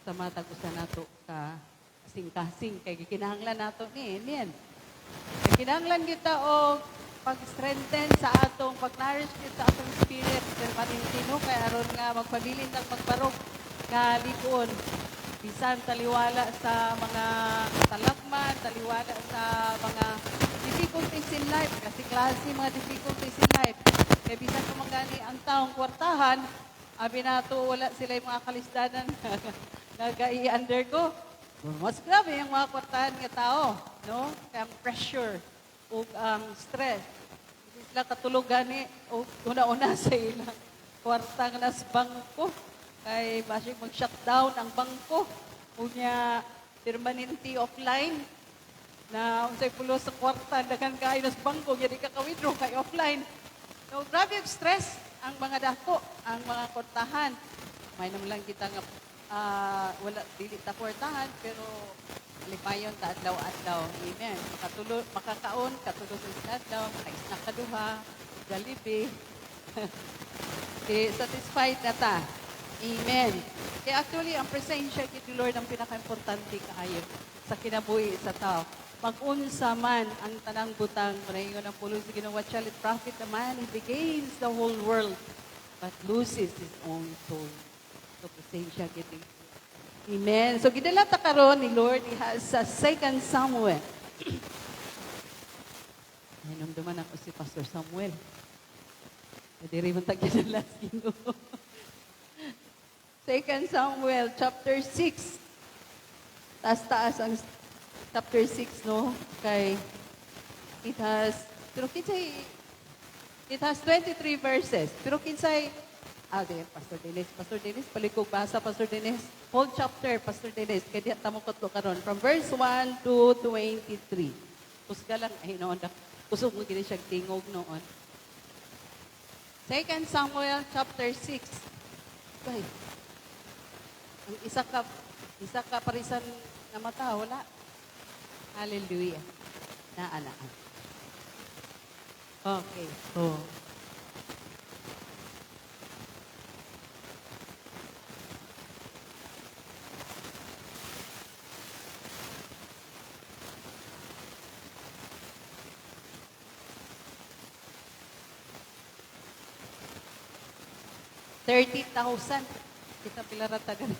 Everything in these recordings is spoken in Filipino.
sa matag usa nato ka kasing-kasing kay gikinahanglan nato ni niyan. Kay kinahanglan kita og pag-strengthen sa atong pag-nourish kita sa atong spirit permanentino kay aron nga magpabilin tag magbarog nga likon bisan taliwala sa mga talakman, taliwala sa mga difficulties in life, kasi klase mga difficulties in life. Kaya bisan kung magani ang taong kwartahan, abi nato wala sila yung mga kalisdanan nag-i-undergo. Mas grabe yung mga kwartahan nga tao, no? Kaya ang pressure o ang stress. Hindi sila katulog gani o una-una sa ilang kwarta nga nas bangko. Kay basig mag-shutdown ang bangko. Unya permanente offline na unsay pulo sa kwarta daghan kaayo nas bangko gyud ka ka-withdraw kay offline. So grabe yung stress ang mga dako, ang mga kwartahan. May naman lang kita nga wala dili ta kwartahan pero lipayon ta adlaw-adlaw. Amen. Makakaon katulog sa adlaw, maka-snack kaduha, Jollibee. Satisfied na ta. Amen. Kaya actually, ang presensya kay Lord ang pinaka-importante kaayo sa kinabuhi sa tao. Mag-unsa man ang tanang butang, marayon ang pulo sa Ginoo, what shall it profit a man if he gains the whole world but loses his own soul? So, presensya kay Lord. Amen. So, gidala ta karon ni Lord sa 2 Samuel. Ay, namdaman ako si Pastor Samuel. Pwede rin mong tagyanala sa Ginoo. 2 Samuel chapter 6. Taas-taas ang chapter 6, no? Kay it has 23 verses. Pero kinsay Pastor Dennis, palikog basa, Pastor Dennis. Whole chapter, Pastor Dennis. Kaya di tamo katlo karon from verse 1 to 23. Kusga lang, ay noon, kusog mo gini siya tingog noon. 2 Samuel chapter 6. Okay. Ang isa ka parisan na mata, wala. Hallelujah. Naalaan. Okay. Oh. $30,000. Kita pilarata ganun.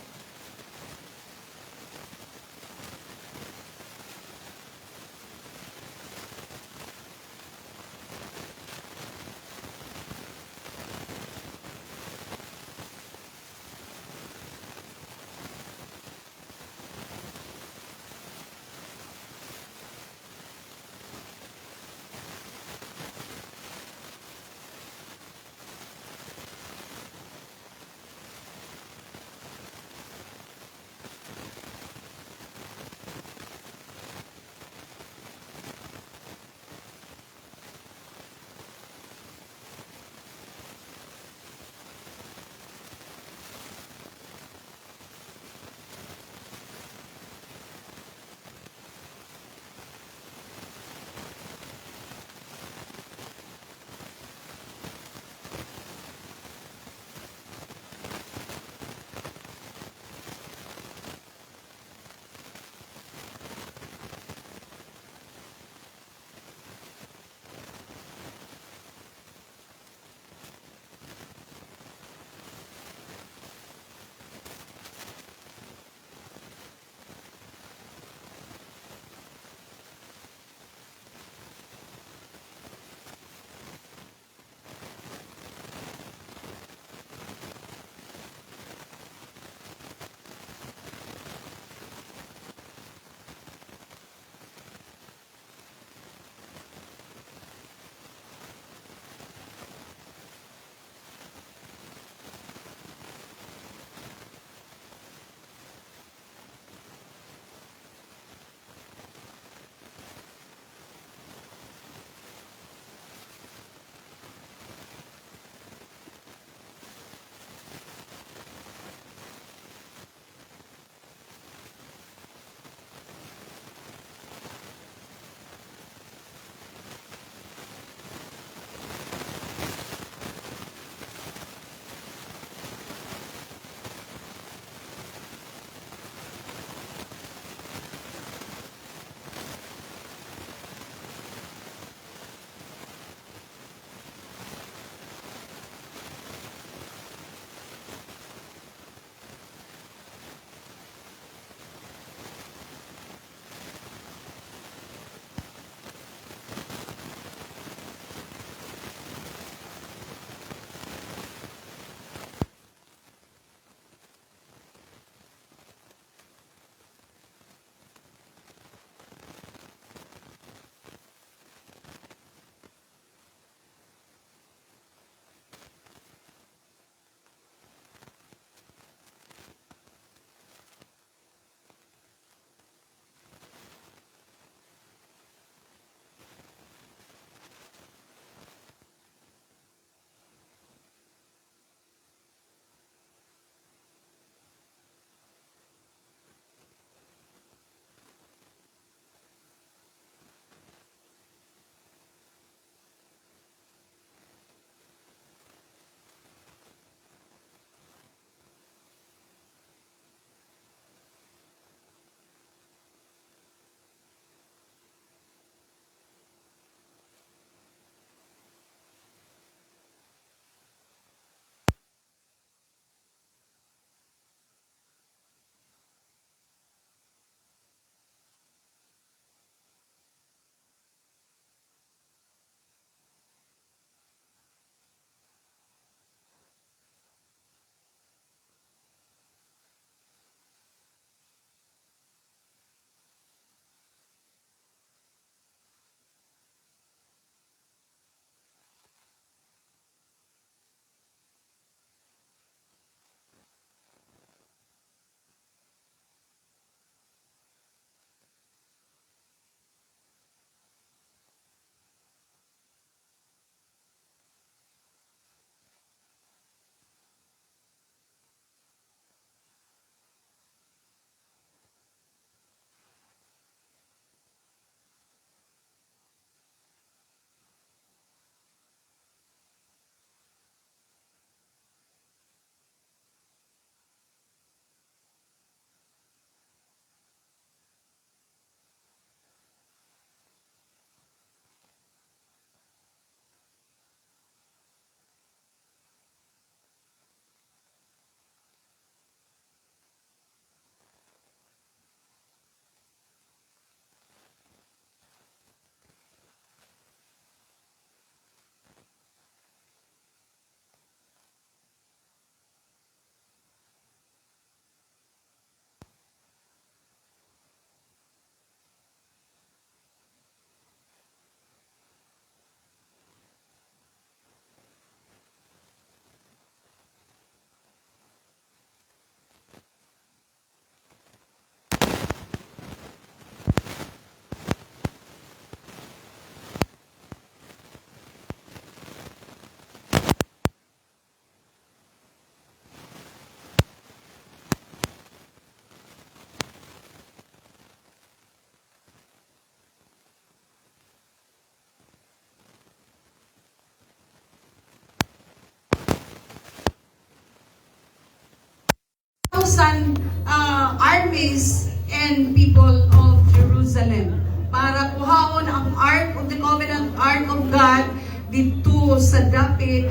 armies and people of Jerusalem para kuhaon ang Ark of the Covenant, Ark of God dito sa dapit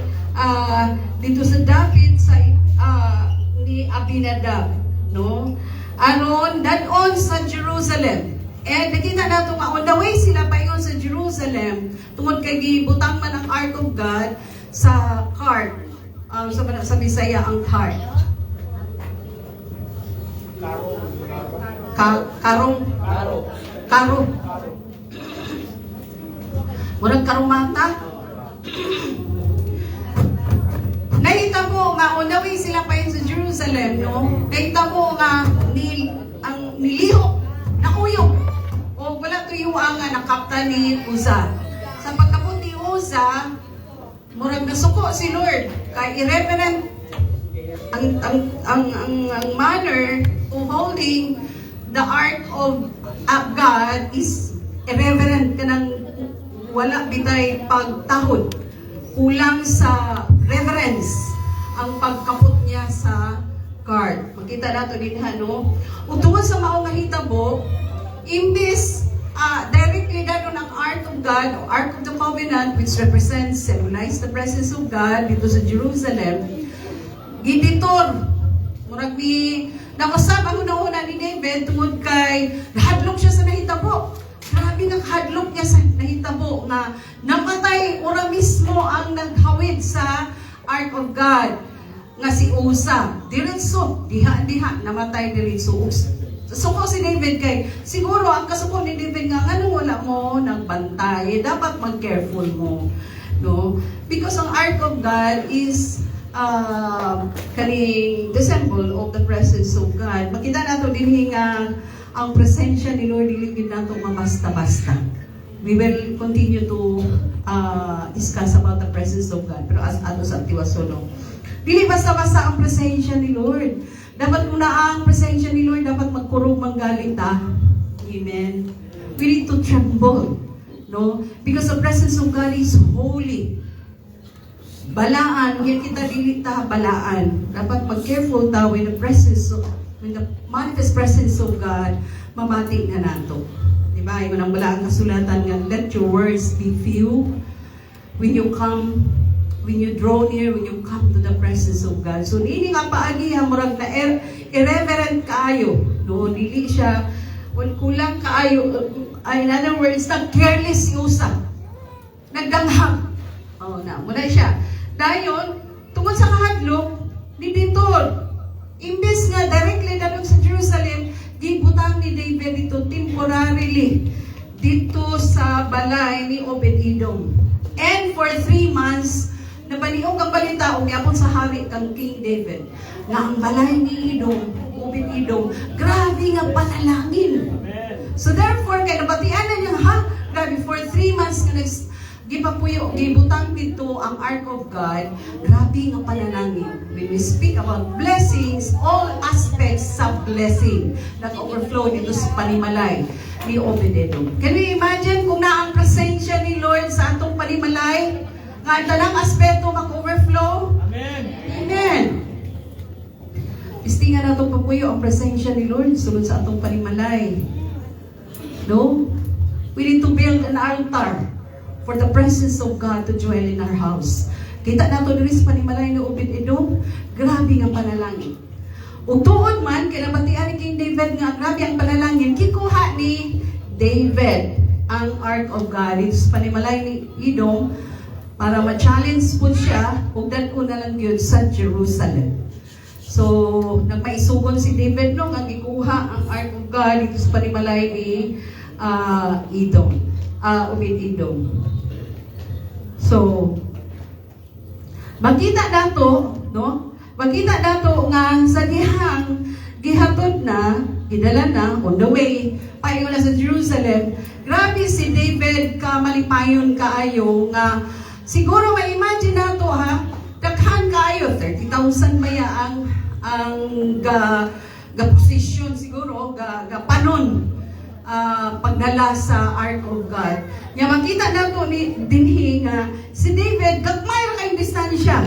sa ni Abinadab, no? Aron dadon sa Jerusalem. And nakita nato nga on the way sila paingon sa Jerusalem tungod kay gibutang man ang Ark of God sa cart. Sa Bisaya ang cart. Karo. Murag karumata. Nakita mo nga, on the way sila pa yun sa Jerusalem, no? Nakita mo nga, ang nilihok, nakuyok. O wala tuyuan nga, nakapta ni Uza. Sa pagkapun ni Uza, murag nasuko si Lord. Kay irreverent ang manner of holding the Ark of God is irreverent kanang wala bitay pagtahod. Kulang sa reverence ang pagkapot niya sa card. Makita nato din no. Tungod sa mao nga hitabo, imbis directly dadon ang Ark of God, o Ark of the Covenant, which represents, symbolize the presence of God dito sa Jerusalem, giditor. Murag ni nakasab ang una ni David tungod kay nahadlok siya sa nahitabo. Grabe nakahadlok niya sa nahitabo nga namatay ora mismo ang naghawid sa Ark of God nga si Uza. Diretso, diha namatay diretso. Suko si David kay siguro ang kasuko ni David nga ngano wala mo nang bantay, dapat mag-careful mo, no? Because ang Ark of God is kaning the symbol of the presence of God. Makita nato dinhi nga ang presensya ni Lord dili gid nato mabasta-basta. We will continue to discuss about the presence of God. Pero as ato sa tiwasono, dili basta-basta ang presensya ni Lord. Dapat muna ang presensya ni Lord, dapat magkurog manggaling ta. Amen. We need to tremble, no? Because the presence of God is holy. Balaan, yan kita dili ta balaan. Dapat mag-careful ta when the manifest presence of God mamati na nato. Diba? Yung nang balaan kasulatan nga, let your words be few when you draw near, when you come to the presence of God. So, nini nga paagi, murag na irreverent kaayo. No, dili siya, kulang kaayo. In other words, careless usa. Nagdanghag. Muna siya. Dayon, tungkol sa kahadlok, ni Ditor, imbes nga directly dadong sa Jerusalem, gibutang ni David dito temporarily dito sa balay ni Obed-Edom. And for 3 months, nabaliog ang balita o gyapon sa hari kang King David nga ang balay ni Obed-Edom, grabe nga panalangin. So therefore, kaya nabatian na niya, grabe, for 3 months nga gibutang dito ang Ark of God, grabe nga panalangin. When we speak about blessings, all aspects sa blessing nag-overflow dito sa panimalay ni Obed-Edom. Can we imagine kung na ang presensya ni Lord sa atong panimalay? Nga ang tanang aspeto mag-overflow? Amen! Amen! Istingan na itong papuyo ang presensya ni Lord sunod sa atong panimalay. No? We need to build an altar for the presence of God to dwell in our house. Kita nato diri sa panimalay ni Obed-Edom, grabe nga panalangin. Ug tuod man kay nabatian ni King David nga grabe ang panalangin, kikuha ni David ang Ark of God sa panimalay ni Edom para ma-challenge po siya ug dadto na lang gyud sa Jerusalem. So, nagmaisugon si David no nga gikuha ang Ark of God dito sa panimalay ni Obed-Edom. So, makita dato, no? Makita dato nga sa gihatod na, gidala na, on the way, paingon na sa Jerusalem. Grabe si David ka malipayon kaayo nga, siguro may imagine nato daghan kaayo, 30,000 maya ang posisyon siguro, panon, pagdala sa Ark of God. Nga makita nato ni dinhi nga si David gagmay ra kay distansya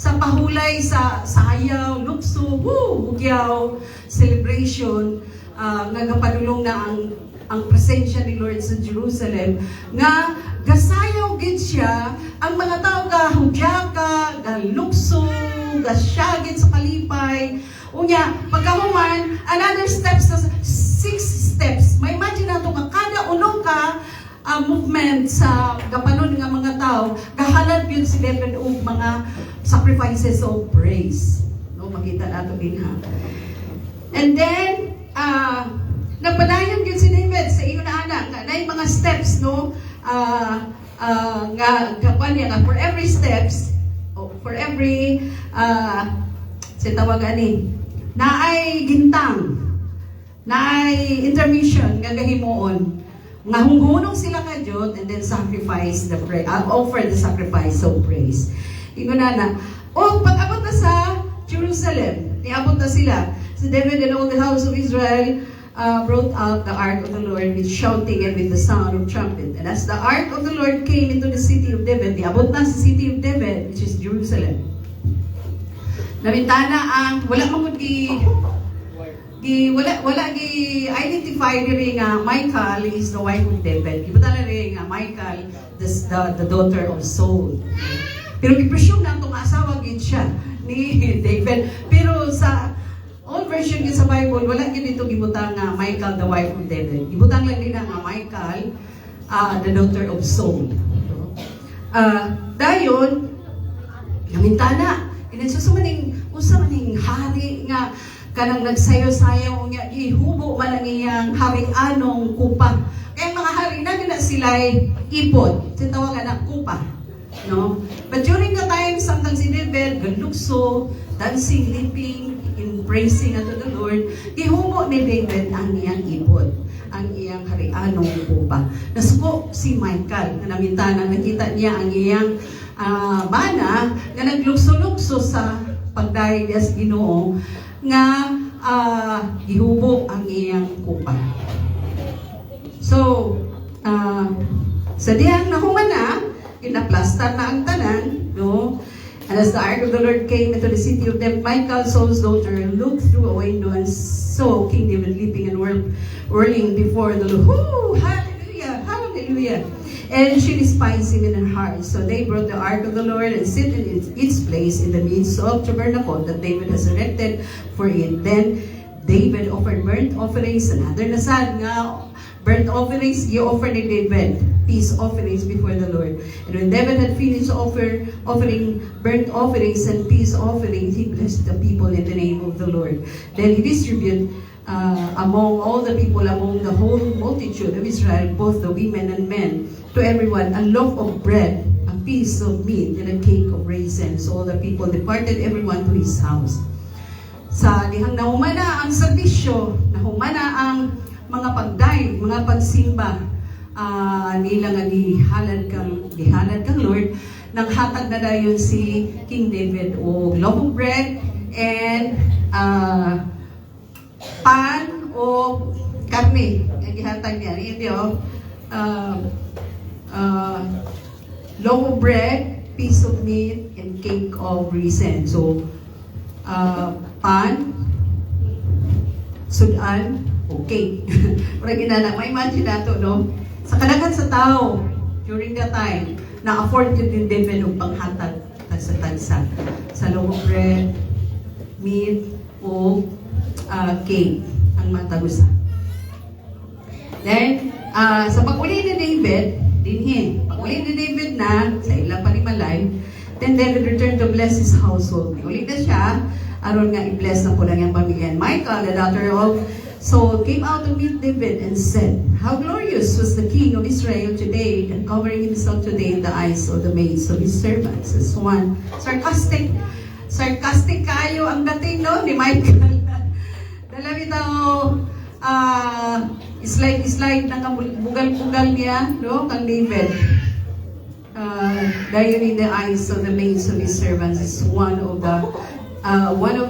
sa pahulay sa sayaw, lukso, bugyaw, celebration, nagapadulong na ang presensya ni Lord sa Jerusalem, nga gasayaw gid siya, ang mga tao gahudyaka, galukso, gasyagid sa kalipay. Unya, pagkahuman, another steps, 6 steps. May imagine nato nga kada unong ka movement sa gapanon nga mga tao, gahalad yun si David og mga sacrifices of praise. No, makita nato din ha. And then, nagpadayon yun si David sa iyo na anak, na yung mga steps, no, for every steps, for every, tawag ani, naay gintang, naay intermission, nga gahimoon, nga hunghunong sila ka Diyos, and then sacrifice the offer the sacrifice of praise. Ingon na, pag-abot na sa Jerusalem, niabot na sila. So David and all the house of Israel brought out the ark of the Lord with shouting and with the sound of trumpet. And as the ark of the Lord came into the city of David, niabot na sa city of David, which is Jerusalem. Namintana ang, wala identify diri nga Michal is the wife of David. Gibutala rin nga Michal, the daughter of Saul. Pero gipresume na itong asawa gid siya ni David. Pero sa old version gid sa Bible, wala gid dito gibutang nga Michal, the wife of David. Gibutang lang din nga Michal, the daughter of Saul. Dayon, namintana, inasusumaning maning hari nga kanang nagsayo-sayaw nga ihubo man ang iyang hari-anong kupa. Kaya mga hari na sila'y ipod. Sitawagan na kupa. No? But during the time, samtang si David, galukso, dancing, leaping, in praising unto the Lord, ihubo ni David ang iyang ipod, ang iyang hari-anong kupa. Nasuko si Michal, na namintana, nakita niya ang iyang bana, na naglukso-lukso sa pagdahil niya sa Ginoo, nga gihubo ang iyang kupa. So, sa diyang nahuman na, inaplastar na ang tanan, no? And as the ark of the Lord came into the city of them, Michal, Saul's daughter, looked through a window and saw King David leaping and whirling before the Lord. Woo! Hallelujah! Hallelujah! And she despised him in her heart. So they brought the ark of the Lord and set it in its place in the midst of tabernacle that David has erected for it. Then David offered burnt offerings, another nasad nga burnt offerings, offered ni David peace offerings before the Lord. And when David had finished offering burnt offerings and peace offerings, he blessed the people in the name of the Lord. Then he distributed among all the people, among the whole multitude of Israel, both the women and men, to everyone a loaf of bread, a piece of meat, and a cake of raisins. So all the people departed, everyone to his house. Sa dihang nahumana ang serbisyo, nahumana ang mga pagdaig, mga pagsimba, nila nga dihalad kang Lord, nanghatag na dayon si King David o loaf of bread and pan o karne. Ang gihatag niya. Hindi loaf of bread, piece of meat, and cake of raisins. So, pan, sudan, o cake. Para ginana, may imagine nato, no? Sa kadaghan sa tao, during that time, na-afford yun din David ng panghatag sa tansa. Sa loaf of bread, meat, o cake, ang matagusa. Then, sa pag-uli ni David, pag-uli ni David na, sa ilang panimalay, then David returned to bless his household. Uli na siya, aron nga i-bless na po lang yung pamilya. Michal, the daughter of Saul, came out to meet David and said, "How glorious was the king of Israel today, and covering himself today in the eyes of the maids of his servants." As one, sarcastic kayo ang dating, no, ni Michal. Dalawi daw, slide na bugal-bugal niya, no, kang David. Dayon in the eyes of the maids of his servants is one of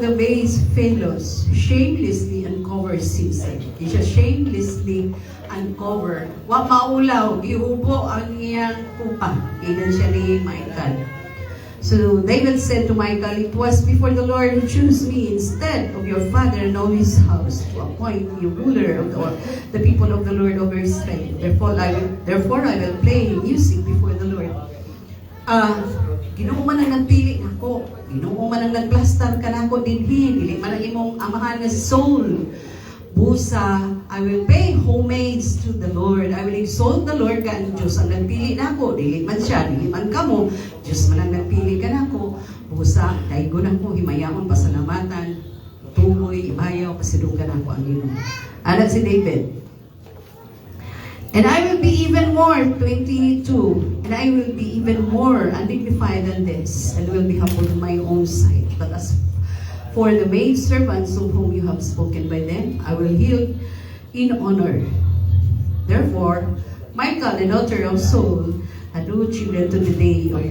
the base fellows shamelessly uncovers himself. He siya shamelessly uncover. Wa maulaw, gihubo ang iyang kupa. Ilan siya ni Michal. So David said to Michal, "It was before the Lord who chose me instead of your father and all his house to appoint you ruler of the people of the Lord over Israel. Therefore I will play music before the Lord." Ginoo man ang nagpili nako. Ginoo man ang nagplastar ka nako dinhi. Dili man ang imong amahan nga soul. Busa, I will pay homage to the Lord. I will exalt the Lord ka ang Diyos ang nagpili nako. Dili man siya, dili man kamo. Diyos man ang nagpili ka nako. Busa, kay gunang ko himayamon pasalamatan. Tuloy, ibayaw, pasidunggan nako ang Ginoo. Anak si David. And I will be even more, 22, and I will be even more undignified than this, and will be humble in my own sight. But as for the maidservants of whom you have spoken by them, I will heal in honor. Therefore, Michal, the daughter of Saul, had no children to the day of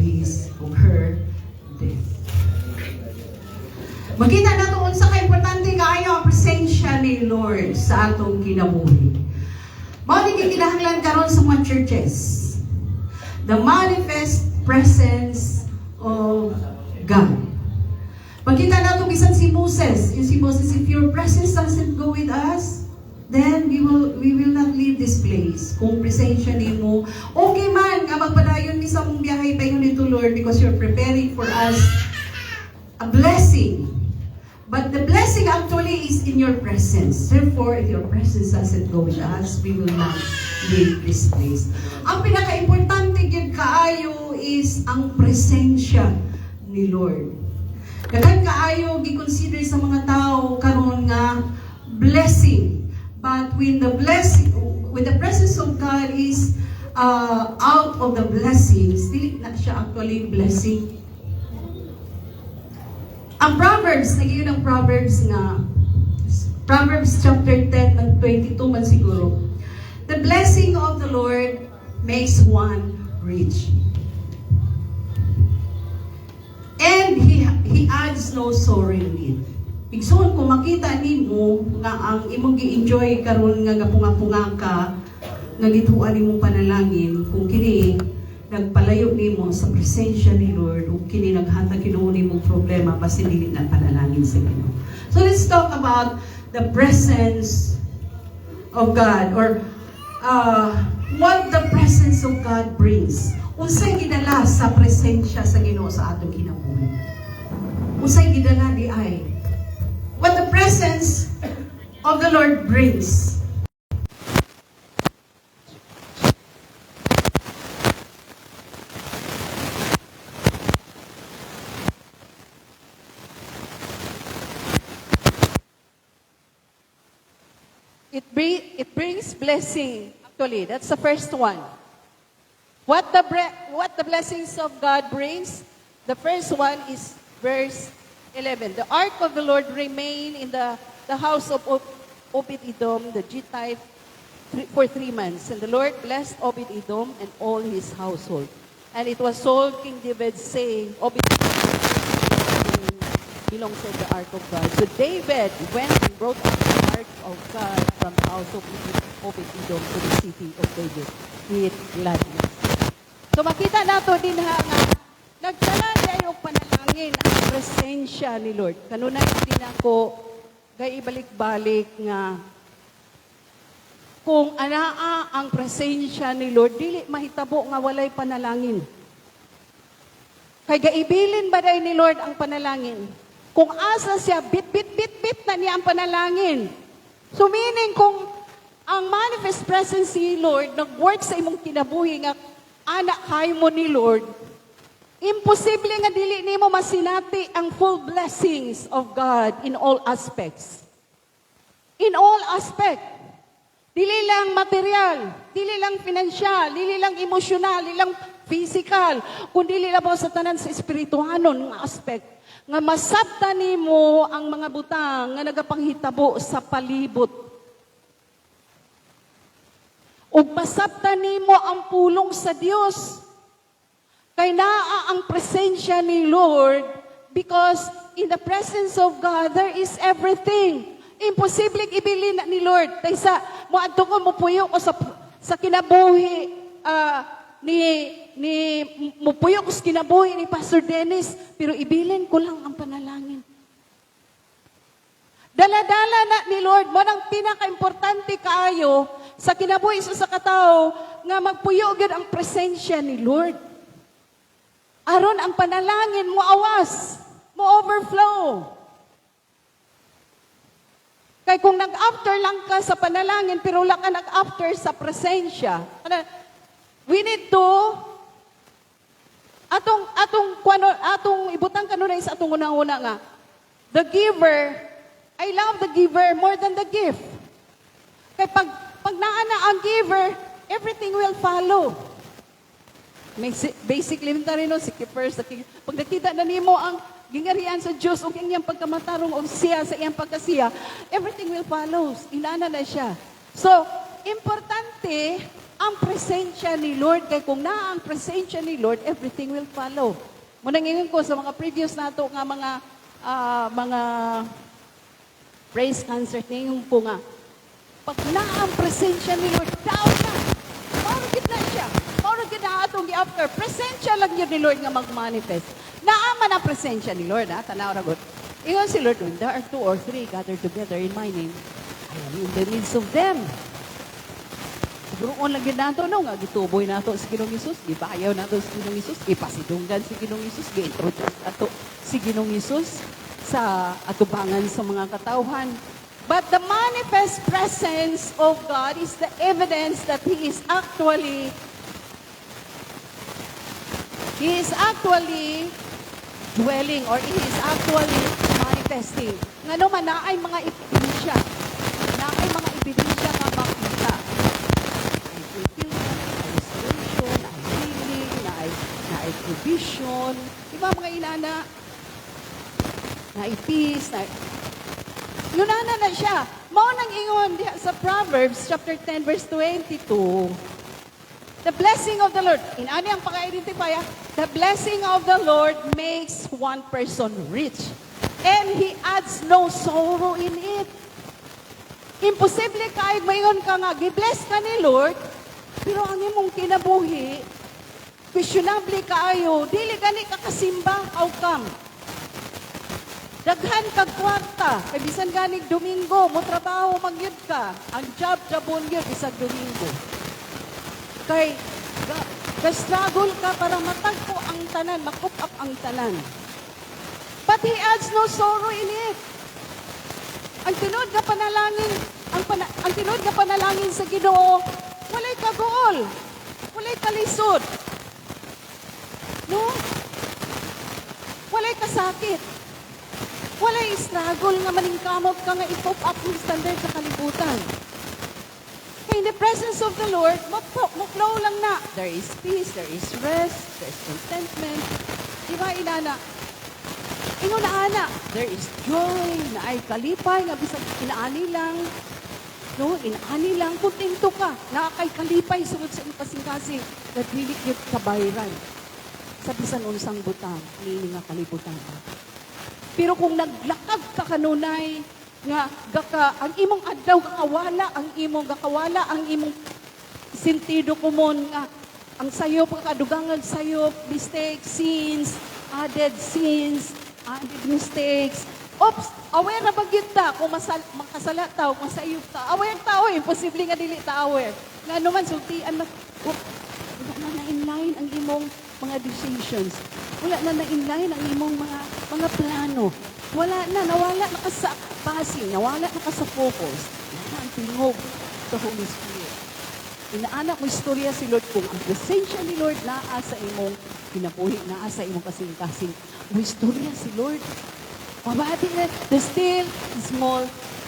her death. Makita na doon sa kaimportante kaayo ang presensya ni Lord sa atong kinabuhi. Mao ni kinahanglan karon sa mga churches. The manifest presence of God. Pagkita nato bisan si Moses, if your presence doesn't go with us, then we will not leave this place. Kung presensya nimo, okay man nga magpadayon mi sa mong biyahe paingon nito Lord because you're preparing for us a blessing. But the blessing actually is in your presence. Therefore, if your presence doesn't go with us, we will not leave this place. Ang pinaka-importante gyud kaayo is ang presensya ni Lord. Daghan kaayo gi-consider sa mga tao karon nga blessing. But when the presence of God is out of the blessings, dili na siya actually blessing. Ang Proverbs, nagyan ang Proverbs nga, Proverbs chapter 10 and 22 man siguro. The blessing of the Lord makes one rich. And He adds no sorrow in it. Igsoon, kung makita nimo nga ang imong gi-enjoy karon nga gapunga-punga ka, nga gituan nimong panalangin, kung kini nagpalayo nimo sa presensya ni Lord, o kini naghatag Ginoo nimong problema basta dili na panalangin sa Ginoo. So let's talk about the presence of God, or what the presence of God brings. Unsay gidala sa presensya sa Ginoo sa atong kinabuhi? Unsay gidala di ay? What the presence of the Lord brings. It brings blessing. Actually, that's the first one. What the blessings of God brings? The first one is verse 11. The ark of the Lord remained in the house of Obed-Edom, the Gittite, for 3 months. And the Lord blessed Obed-Edom and all his household. And it was told King David, saying, Obed-Edom belongs to the ark of God. So David went and brought up the ark of God from the house of Obed-Edom to the city of David with gladness. So makita nato din nga nagdala tayo panalangin ang presensya ni Lord. Kanunay din ako gay ibalik-balik nga kung anaa ang presensya ni Lord, dili mahitabo nga walay panalangin. Kay gaibilin ba day ni Lord ang panalangin? Kung asa siya, bit na niya ang panalangin. So meaning kung ang manifest presence ni Lord nag-work sa imong kinabuhi nga anak kayo mo ni Lord, imposible nga dili nimo masinati ang full blessings of God in all aspects. In all aspect. Dili lang material, dili lang financial, dili lang emosyonal, dili lang physical, kundi dili lang sa tanan sa espirituhanon nga aspect. Nga masabta nimo ang mga butang nga nagapanghitabo sa palibot. Ug masabta nimo ang pulong sa Dios. Kay naa ang presensya ni Lord because in the presence of God there is everything. Imposible ibilin ni Lord. Kaysa moadto ko mo puyo ko sa kinabuhi ni mupuyo ko sa kinabuhi ni Pastor Dennis, pero ibilin ko lang ang panalangin. Dala-dala na ni Lord, mo nang pinaka-importante kaayo sa kinabuhi sa katao nga magpuyo gyud ang presensya ni Lord. Aron ang panalangin mo awas, mo overflow. Kay kung nag-after lang ka sa panalangin pero wala ka nag-after sa presensya, we need to atong ibutang kanunay sa atong unang-una nga. The giver, I love the giver more than the gift. Kay pag naana ang giver, everything will follow. Basically, rin no, si keeper, pag nakita na nimo ang gingarian sa Diyos, o iyang pagkamatarong o siya sa iyang pagkasiya, everything will follow. Inana na siya. So, importante ang presensya ni Lord. Kaya kung na ang presensya ni Lord, everything will follow. Muna ngayon ko sa mga previous nato nga mga praise concert ngayon po nga, pag na ang presensya ni Lord, daw na. Maurugid na siya. Maurugid na atong i-after. Presensya lang yun ni Lord nga mag-manifest. Naaman ang presensya ni Lord, ha? Tanaw ragot. Ingon si Lord, when there are 2 or 3 gathered together in my name, I am in the midst of them. Siguro lang ginato no, nga gituboy nato si Ginoong Hesus, gibayaw nato si Ginoong Hesus, ipasidunggan si Ginoong Hesus, gi-introduce ato si Ginoong Hesus sa atubangan sa mga katauhan. But the manifest presence of God is the evidence that He is actually dwelling or He is actually manifesting. Nga naman, naay mga ebidensya. Naay mga ebidensya nga makita. Naay fulfillment, naay restoration, naay healing, naay provision. Diba mga inana? Naay peace, yun na siya. Mao nang ingon diha sa Proverbs chapter 10 verse 22. The blessing of the Lord. Inani ang pag-identify. The blessing of the Lord makes one person rich. And He adds no sorrow in it. Imposible kahit mayon ka nga, gi-bless ka ni Lord, pero ang imong kinabuhi, questionable kaayo, dili gani ka kasimba, how come? Daghan kag kwarta, kay bisan ganig Domingo, mo trabaho magyud ka. Ang job jabon gyud bisag Domingo. Kay struggle ka para matagpo ang tanan, makup up ang tanan. But He adds no sorrow in it. Ang tinod nga panalangin, ang tinod nga panalangin sa Ginoo, walay kagool, walay kalisod. No? Walay kasakit. Walay struggle nga maningkamot ka nga i-pop up yung standard sa kalibutan. In the presence of the Lord, mo-flow lang na. There is peace, there is rest, there is contentment. Diba, inana? Ingon na ana, there is joy, na ay kalipay, nga bisag inaani lang. No, inaani lang, kontento ka. Nakakay kalipay sugod sa kasing-kasing. That really cute kabayran. Sa bisan unsang butang, nini nga kalibutan ka. Pero kung naglakad ka kanunay, nga ang imong adlaw gakawala, ang imong sentido kumon nga ang sayop kadugangan sayop, mistakes, sins, added mistakes. Oops, aware na bagyod ta kung makasala ta o masayop ta. Aware ta, imposible nga dili ta aware. Nga naman sultian na wala na inline ang imong mga decisions. Wala na inline ang imong mga plano. Nawala na ka sa passing, nawala na ka sa focus. Wala ang tingog sa Holy Spirit. Inaanak mo istorya si Lord kung ang presensya ni Lord naa sa imong kinabuhi, naa sa imong kasing-kasing. Mo istorya si Lord. Mabati na, the still, small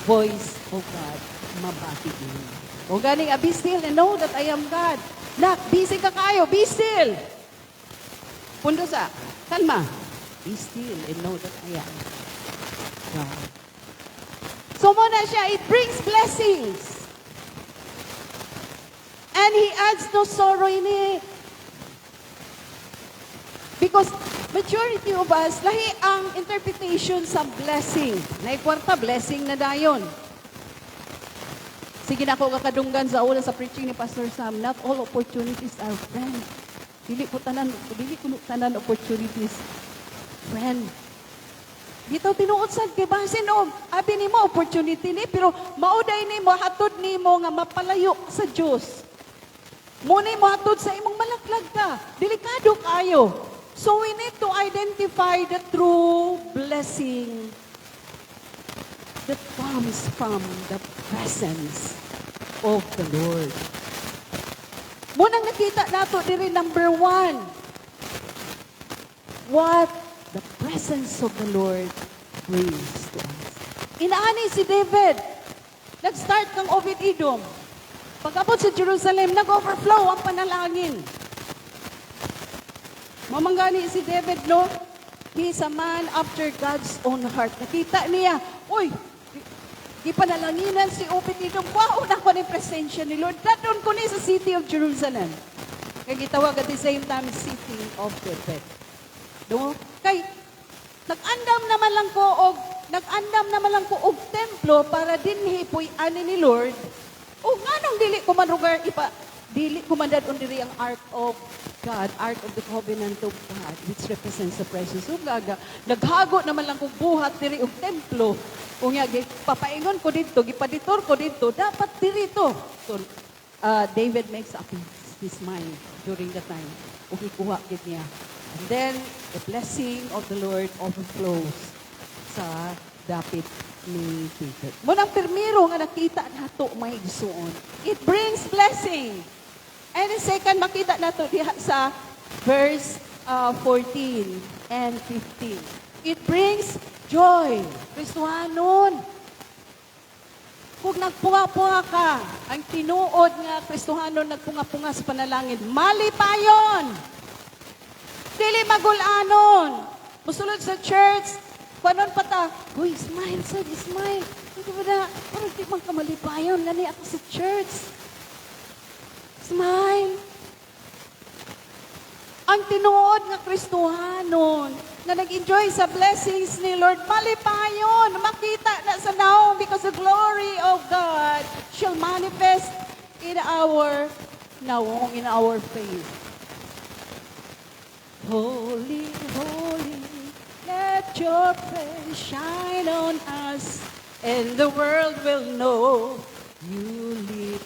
voice of God. Mabati din. O ganing, be still and know that I am God. Nak, busy ka kayo, be still. Pundo sa, kalma. Be still and know that I am God. So muna siya, it brings blessings. And He adds no sorrow in it. Because majority of us, lahi ang interpretation sa blessing. Naikwarta, blessing na dayon. Sige na ako kakadunggan sa una sa preaching ni Pastor Sam, not all opportunities are friend. Dili ko tanan opportunities friend. Dito tinuod sad kay basin og abi nimo opportunity ni pero mauday nimo hatod nimo nga mapalayo sa Dios. Muna mo hatod sa imong malaklag ka. Delikado kayo. So we need to identify the true blessing that comes from the presence of the Lord. Munang nakita nato diri number 1. What the presence of the Lord brings to us. Inaani si David. Nag-start kang Obed-Edom. Pag-abot sa Jerusalem, nag-overflow ang panalangin. Mamanggani si David, no? He's a man after God's own heart. Nakita niya, uy, ipanalanginan si Obed-Edom. Wow, na ko ni presensya ni Lord. Dadon ko ni sa city of Jerusalem. Kaya gitawag at the same time, city of David. No? Kay, nag-andam naman lang ko og templo para dinhi po'y ani ni Lord. O nganong dili ko man lugar dili ko man dadon diri ang Ark of God, Ark of the Covenant of God, which represents the presence of God. Naghago naman lang kong buhat diri og templo. Unya papaingon ko dito, gipaditor ko dito, dapat diri to. So David makes up his mind during the time. O ikuha gid niya. And then the blessing of the Lord overflows sa dapit ni David. Munang permiro nga nakita nato may igsoon. It brings blessing. And the second, makita nato diha sa verse 14 and 15. It brings joy. Kristohanon. Kung nagpunga-punga ka, ang tinuod nga Kristohanon nagpunga-punga sa panalangin, malipayon. Dili magulanon. Musulod sa church, panon pa ta, uy, smile, sir, smile. Hindi ba na, parang di man ka malipayon. Lani ako sa church. Smile. Ang tinuod nga Kristohanon, na nag-enjoy sa blessings ni Lord, malipayon. Makita na sa naong because the glory of God shall manifest in our naong, in our faith. Holy, holy, let your praise shine on us, and the world will know you live.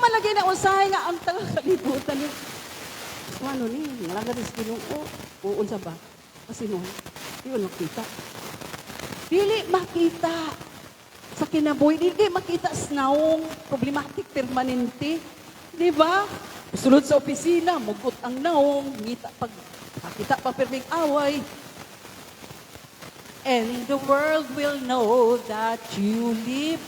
Malagi na usahay nga ang tagakalibutan ni. Ano ni? Malaga rin sa Ginoo. Uunsa ba? Kasi no, di wala makita. Dili makita sa kinabuhi. Dili makita sa naong problematic permanente. Di ba? Sulod sa opisina, mugot ang naong, makita pa perming away. And the world will know that you live.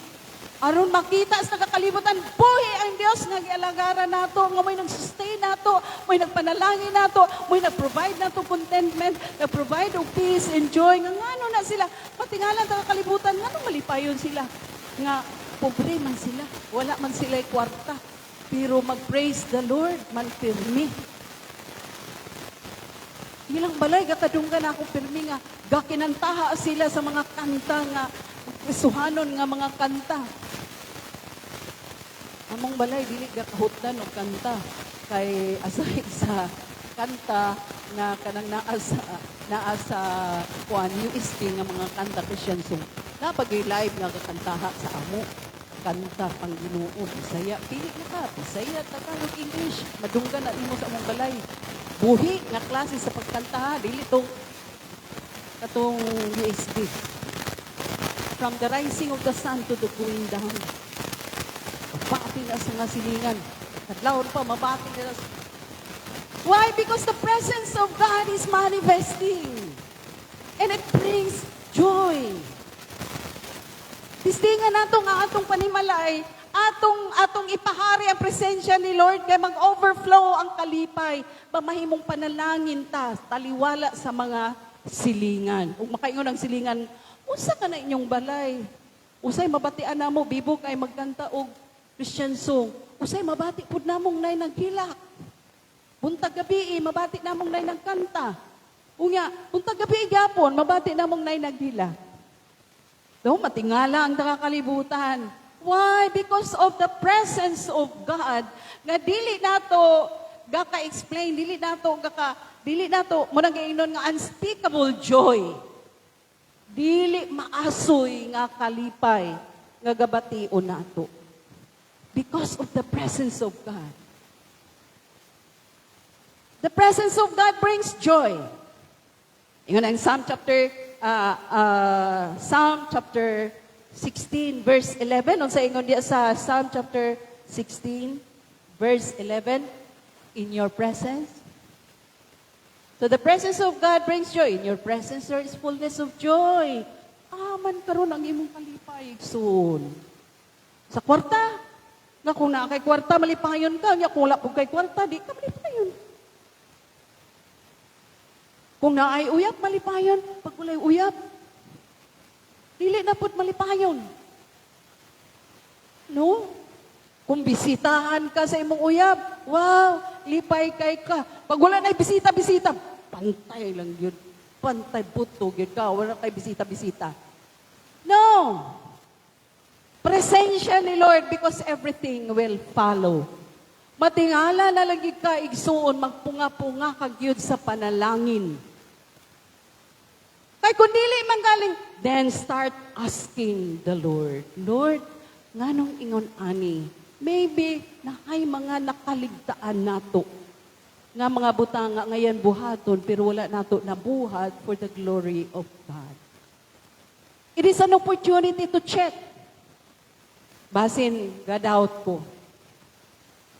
Aron makita sa kakalibutan, buhi ang Diyos nga gialagaran nato, nga may nag-sustain nato, may nagpanalangin nato, may nag-provide nato contentment, nag-provide of peace and joy. Nga ngano na sila, patingalan sa kakalibutan, ngano malipayon sila. Nga pobre man sila, wala man sila kwarta. Pero mag-praise the Lord, man pirmi. Ilang balay, gatadunggan ako pirmi nga, gakinantaha sila sa mga kanta nga, Kristohanon nga mga kanta. Among balay, dili gakahutdan o kanta. Kay aside sa kanta na kanang naa sa UST nga mga kanta Christian song. Napagay live nga kakantaha sa amo. Kanta pang Ginoo, Bisaya. Pili na ka, Bisaya, Tagalog, English. Madunggan na imo sa among balay. Buhi nga klase sa pagkanta, dili tong katong UST. From the rising of the sun to the going down. Mabati na sa nga silingan. Kadlawon pa, mabati na sa... Why? Because the presence of God is manifesting. And it brings joy. Distingan nato nga atong panimalay, atong ipahari ang presensya ni Lord, kaya mag-overflow ang kalipay. Mamahimong panalangin ta, taliwala sa mga silingan. Kung makaingon ang silingan, usa ka na inyong balay. Usay mabatian na mo, bibo kay magkanta og Christian song. Usay mabati pud namong nay naghilak. Buntag gabi, mabati namong nay nagkanta. Unya, buntag gabi gyapon, mabati namong nay naghilak. Daw matingala ang nakakalibutan. Why? Because of the presence of God nga dili nato gaka-explain, dili nato mo nang giingnon nga unspeakable joy. Dili maasoy nga kalipay nga gabation nato. Because of the presence of God. The presence of God brings joy. Ingon ang Psalm chapter 16 verse 11 unsa ingon diya sa Psalm chapter 16 verse 11, in your presence. So the presence of God brings joy. In your presence there is fullness of joy. Man karon ang imong kalipay igsoon. Sa kwarta, nga kung na kay kwarta malipayon ka, nya kung wala pug kay kwarta di ka malipayon. Kung naay uyab malipayon, pag walay uyab dili na pud malipayon. No? Kung bisitahan ka sa imong uyab, wow, lipay kay ka. Pag wala na bisita, pantay lang yun. Pantay buto yun ka. Wala kay bisita. No. Presensya ni Lord because everything will follow. Matingala na lagi ka igsuon, magpunga-punga kag yun sa panalangin. Kay kung dili man galing, then start asking the Lord, Lord, nganong ingon ani? Maybe nahay mga nakaligtaan nato. Nga mga butanga ngayon buhaton, pero wala nato nabuhat for the glory of God. It is an opportunity to check. Basin, gadawt ko.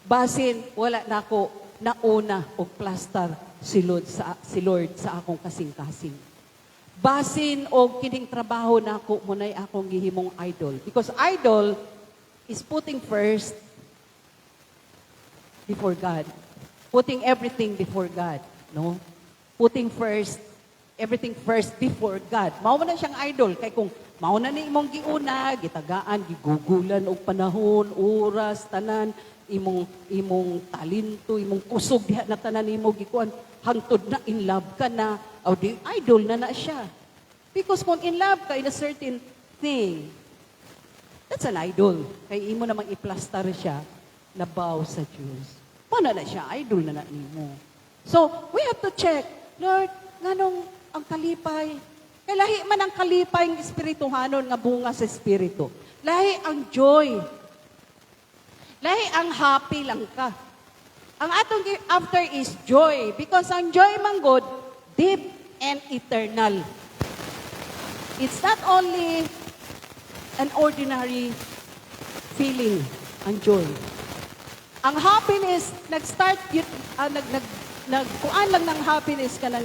Basin, wala na ako nauna o plaster si Lord sa akong kasing-kasing. Basin o kining trabaho na ako, munay akong gihimong idol. Because idol is putting first before God. Putting everything before God. No? Putting first, everything first before God. Mao man na siyang idol. Kay kung mao na ni imong giuna, gitagaan, gigugulan og panahon, oras, tanan, imong talento, imong kusog diha na tanan nimo gikuan, hangtod na in love ka na, o di idol na siya. Because kung in love ka in a certain thing, that's an idol. Kay imo namang i-plaster siya na bow sa Diyos. Paano na siya? Idol na nimo. So, we have to check, Lord, nganong ang kalipay? Kay lahi man ang kalipay ng espirituhanon nga bunga sa espiritu. Lahi ang joy. Lahi ang happy lang ka. Ang atong after is joy. Because ang joy man God, deep and eternal. It's not only an ordinary feeling, ang joy. Ang happiness, nag-start, nagkuan lang ng happiness ka lang,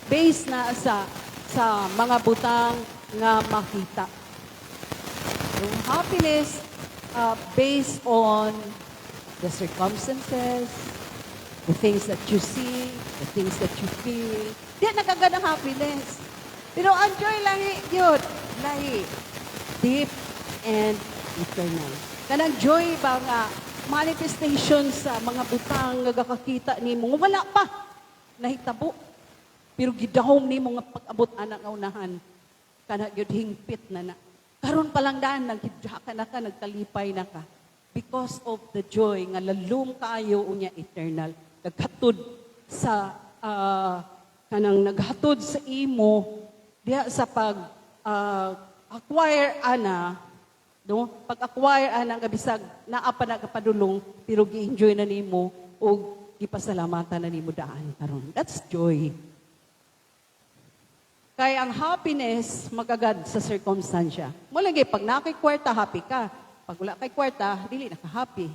based na sa mga butang nga makita. Yung happiness, based on the circumstances, the things that you see, the things that you feel. Di nagaganda ng happiness. Pero ang joy lahi yun. Lahi. Deep and eternal. Kanang joy ba nga manifestation sa mga butang nga gakakita nimo wala pa nahitabo. Pero gidahom nimo nga pag-abot anak nga unahan kana gyud hingpit na. Karon pa lang daan nagkidya ka na ka nagkalipay na ka because of the joy nga lalum kaayo unya eternal. Naghatod sa kanang naghatod sa imo diha sa pag acquire ana, no? Pag-acquire ana nga bisag naa pa nagapadulong pero gi-enjoy na nimo o gipasalamatan na nimo daan karon. That's joy. Kaya ang happiness magagad sa circumstansya. Mo lagi pag nakay kwarta happy ka. Pag wala kay kwarta dili na ka happy.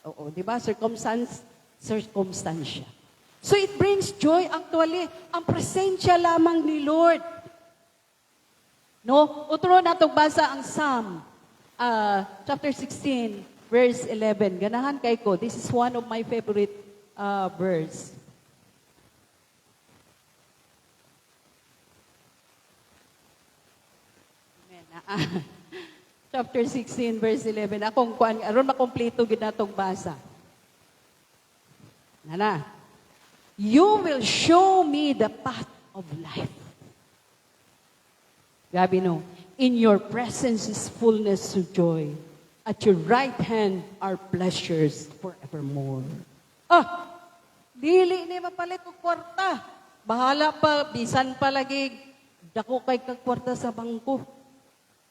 Oo, di ba? Circumstansya. So it brings joy actually ang presensya lamang ni Lord. No, utro na itong basa ang Psalm, chapter 16, verse 11. Ganahan kay ko. This is one of my favorite verse. Amen. Chapter 16, verse 11. Akong kuan, aron makompleto gid natong basa. Nana, you will show me the path of life. Grabe no. In your presence is fullness of joy. At your right hand are pleasures forevermore. Dili ni mapalit og kwarta. Bahala pa, bisan pa lagi, dako kay kag kwarta sa bangko.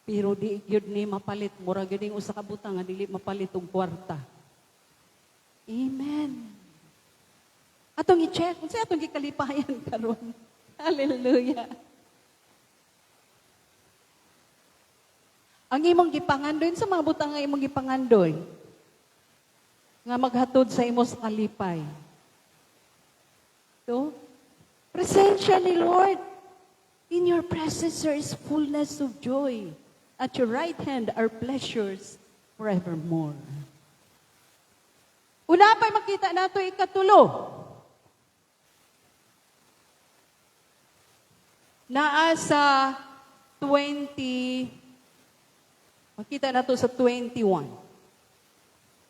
Pero di gyud ni mapalit. Mura gyud ning usa ka butang nga dili mapalit og kwarta. Amen. Atong i-check, kung sa atong gikalipayan karon. Hallelujah. Ang imong gipangandoy sa mga butang nga imong gipangandoy nga maghatod sa imo sa kalipay. So, presensya ni Lord. In your presence there is fullness of joy. At your right hand are pleasures forevermore. Una pa'y makita nato ikatulo. Naa sa 20, makita nato sa 21.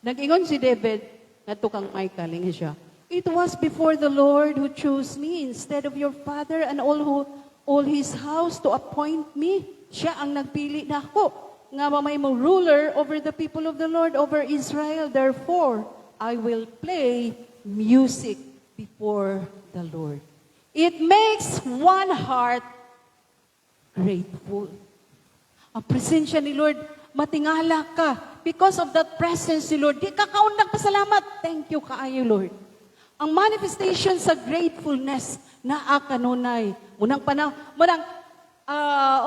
Nag-ingon si David, nato kang Michael, ingon siya, "It was before the Lord who chose me instead of your father and all his house to appoint me. Siya ang nagpili na ako, nga mamay mo ruler over the people of the Lord, over Israel. Therefore, I will play music before the Lord." It makes one heart grateful. Ang presensya ni Lord, matingala ka. Because of that presence ni Lord, di ka kaunang pasalamat. Thank you kaayo, Lord. Ang manifestation sa gratefulness na kanunay. Munang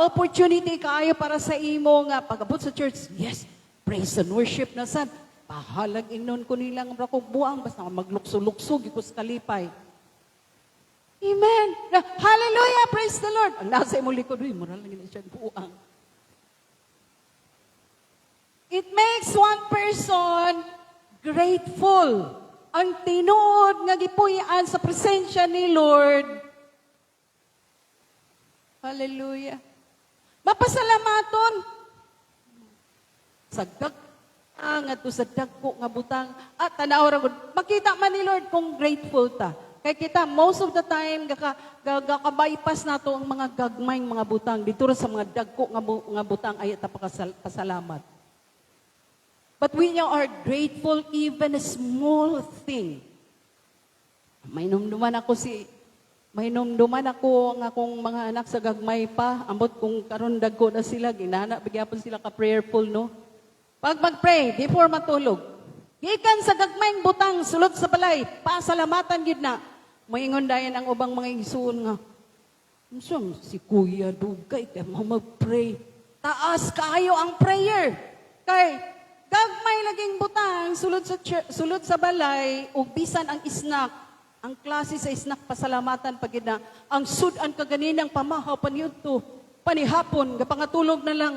opportunity kaayo para sa imo nga pag-abot sa church. Yes, praise and worship na sad. Pahalag inon ko nilang rakog buang basta maglukso-lukso gikus kalipay. Amen. Hallelujah, praise the Lord. Ang nasa imong likod, moral lang yun siya buang. It makes one person grateful. Ang tinuod nga gipuy-an sa presensya ni Lord. Hallelujah. Mapasalamaton. Sagdag nga to sa dagko nga butang at tanaw ra gud. Makita man ni Lord kung grateful ta. Kay kita most of the time gaka-bypass nato ang mga gagmayng mga butang dito ra sa mga dagko nga butang ay ta pasalamat. But we are grateful even a small thing. May numduman ako nga akong mga anak sa gagmay pa, ambot kung karon dagko na sila, ginana bigyan sila ka prayerful, no? Pag mag-pray before matulog, gikan sa gagmayng butang sulod sa balay, pasalamatan gid na. Moingon dayon ang ubang mga igsoon nga, "Unsang si Kuya dugay kay mag-pray." Taas kaayo ang prayer. Kay gagmay laging butang sulod sa balay ug bisan ang snack, ang klase sa snack pasalamatan pagid na ang sudan kaganinang pamahaw paniudto panihapon gapangatulog na lang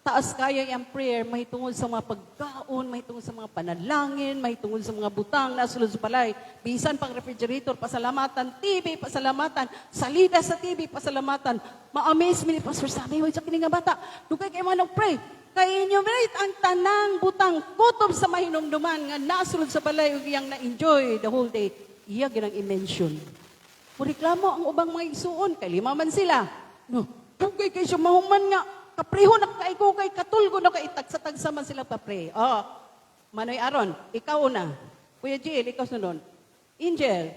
taas kaya ang prayer mahitungod sa mga pagkaon, mahitungod sa mga panalangin, mahitungod sa mga butang na sulod sa balay, bisan pang refrigerator pasalamatan, TV pasalamatan, salida sa TV pasalamatan. Ma-amaze mi ni Pastor Sammy, sa kini nga bata, dugay kay man pray. Kay enumerate ang tanang butang kutob sa mahinumduman nga nasulod sa balay ug iyang na-enjoy the whole day. Iya ginang i-mention. Mureklamo ang ubang mga igsuon kay lima man sila. No, dugay kay siya mahuman nga kapreho na kay ko kay katulgo na kay tagsa-tagsa man sila pa-pray. Manoy Aron, ikaw una. Kuya Jill, ikaw sunod. Angel,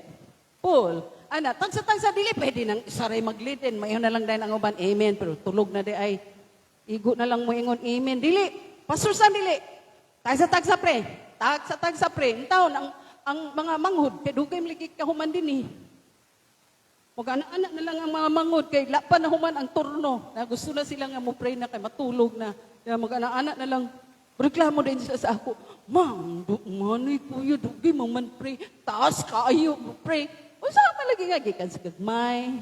Paul, ana, tagsa-tagsa dili pwede nang isaray magliden, mayon na lang dahil ang uban. Amen, pero tulog na di ay igo na lang mo ingon, amen. Dili, Pastor Sam, dili. Tagsa-tagsa pre. Tagsa-tagsa pre. Taon, ang mga manghod, kay dugay mlikik kahuman din eh. Mag-anak na lang ang mga manghod, kay lapan na human ang turno. Na gusto na sila nga mo pray na kay matulog na. Kaya mag-anak na lang, reklamo din siya sa ako, "Ma'am, manoy kuya, dugay man pray. Taas kaayo mo pray." O saan malagi nga, gikan sa gagmay.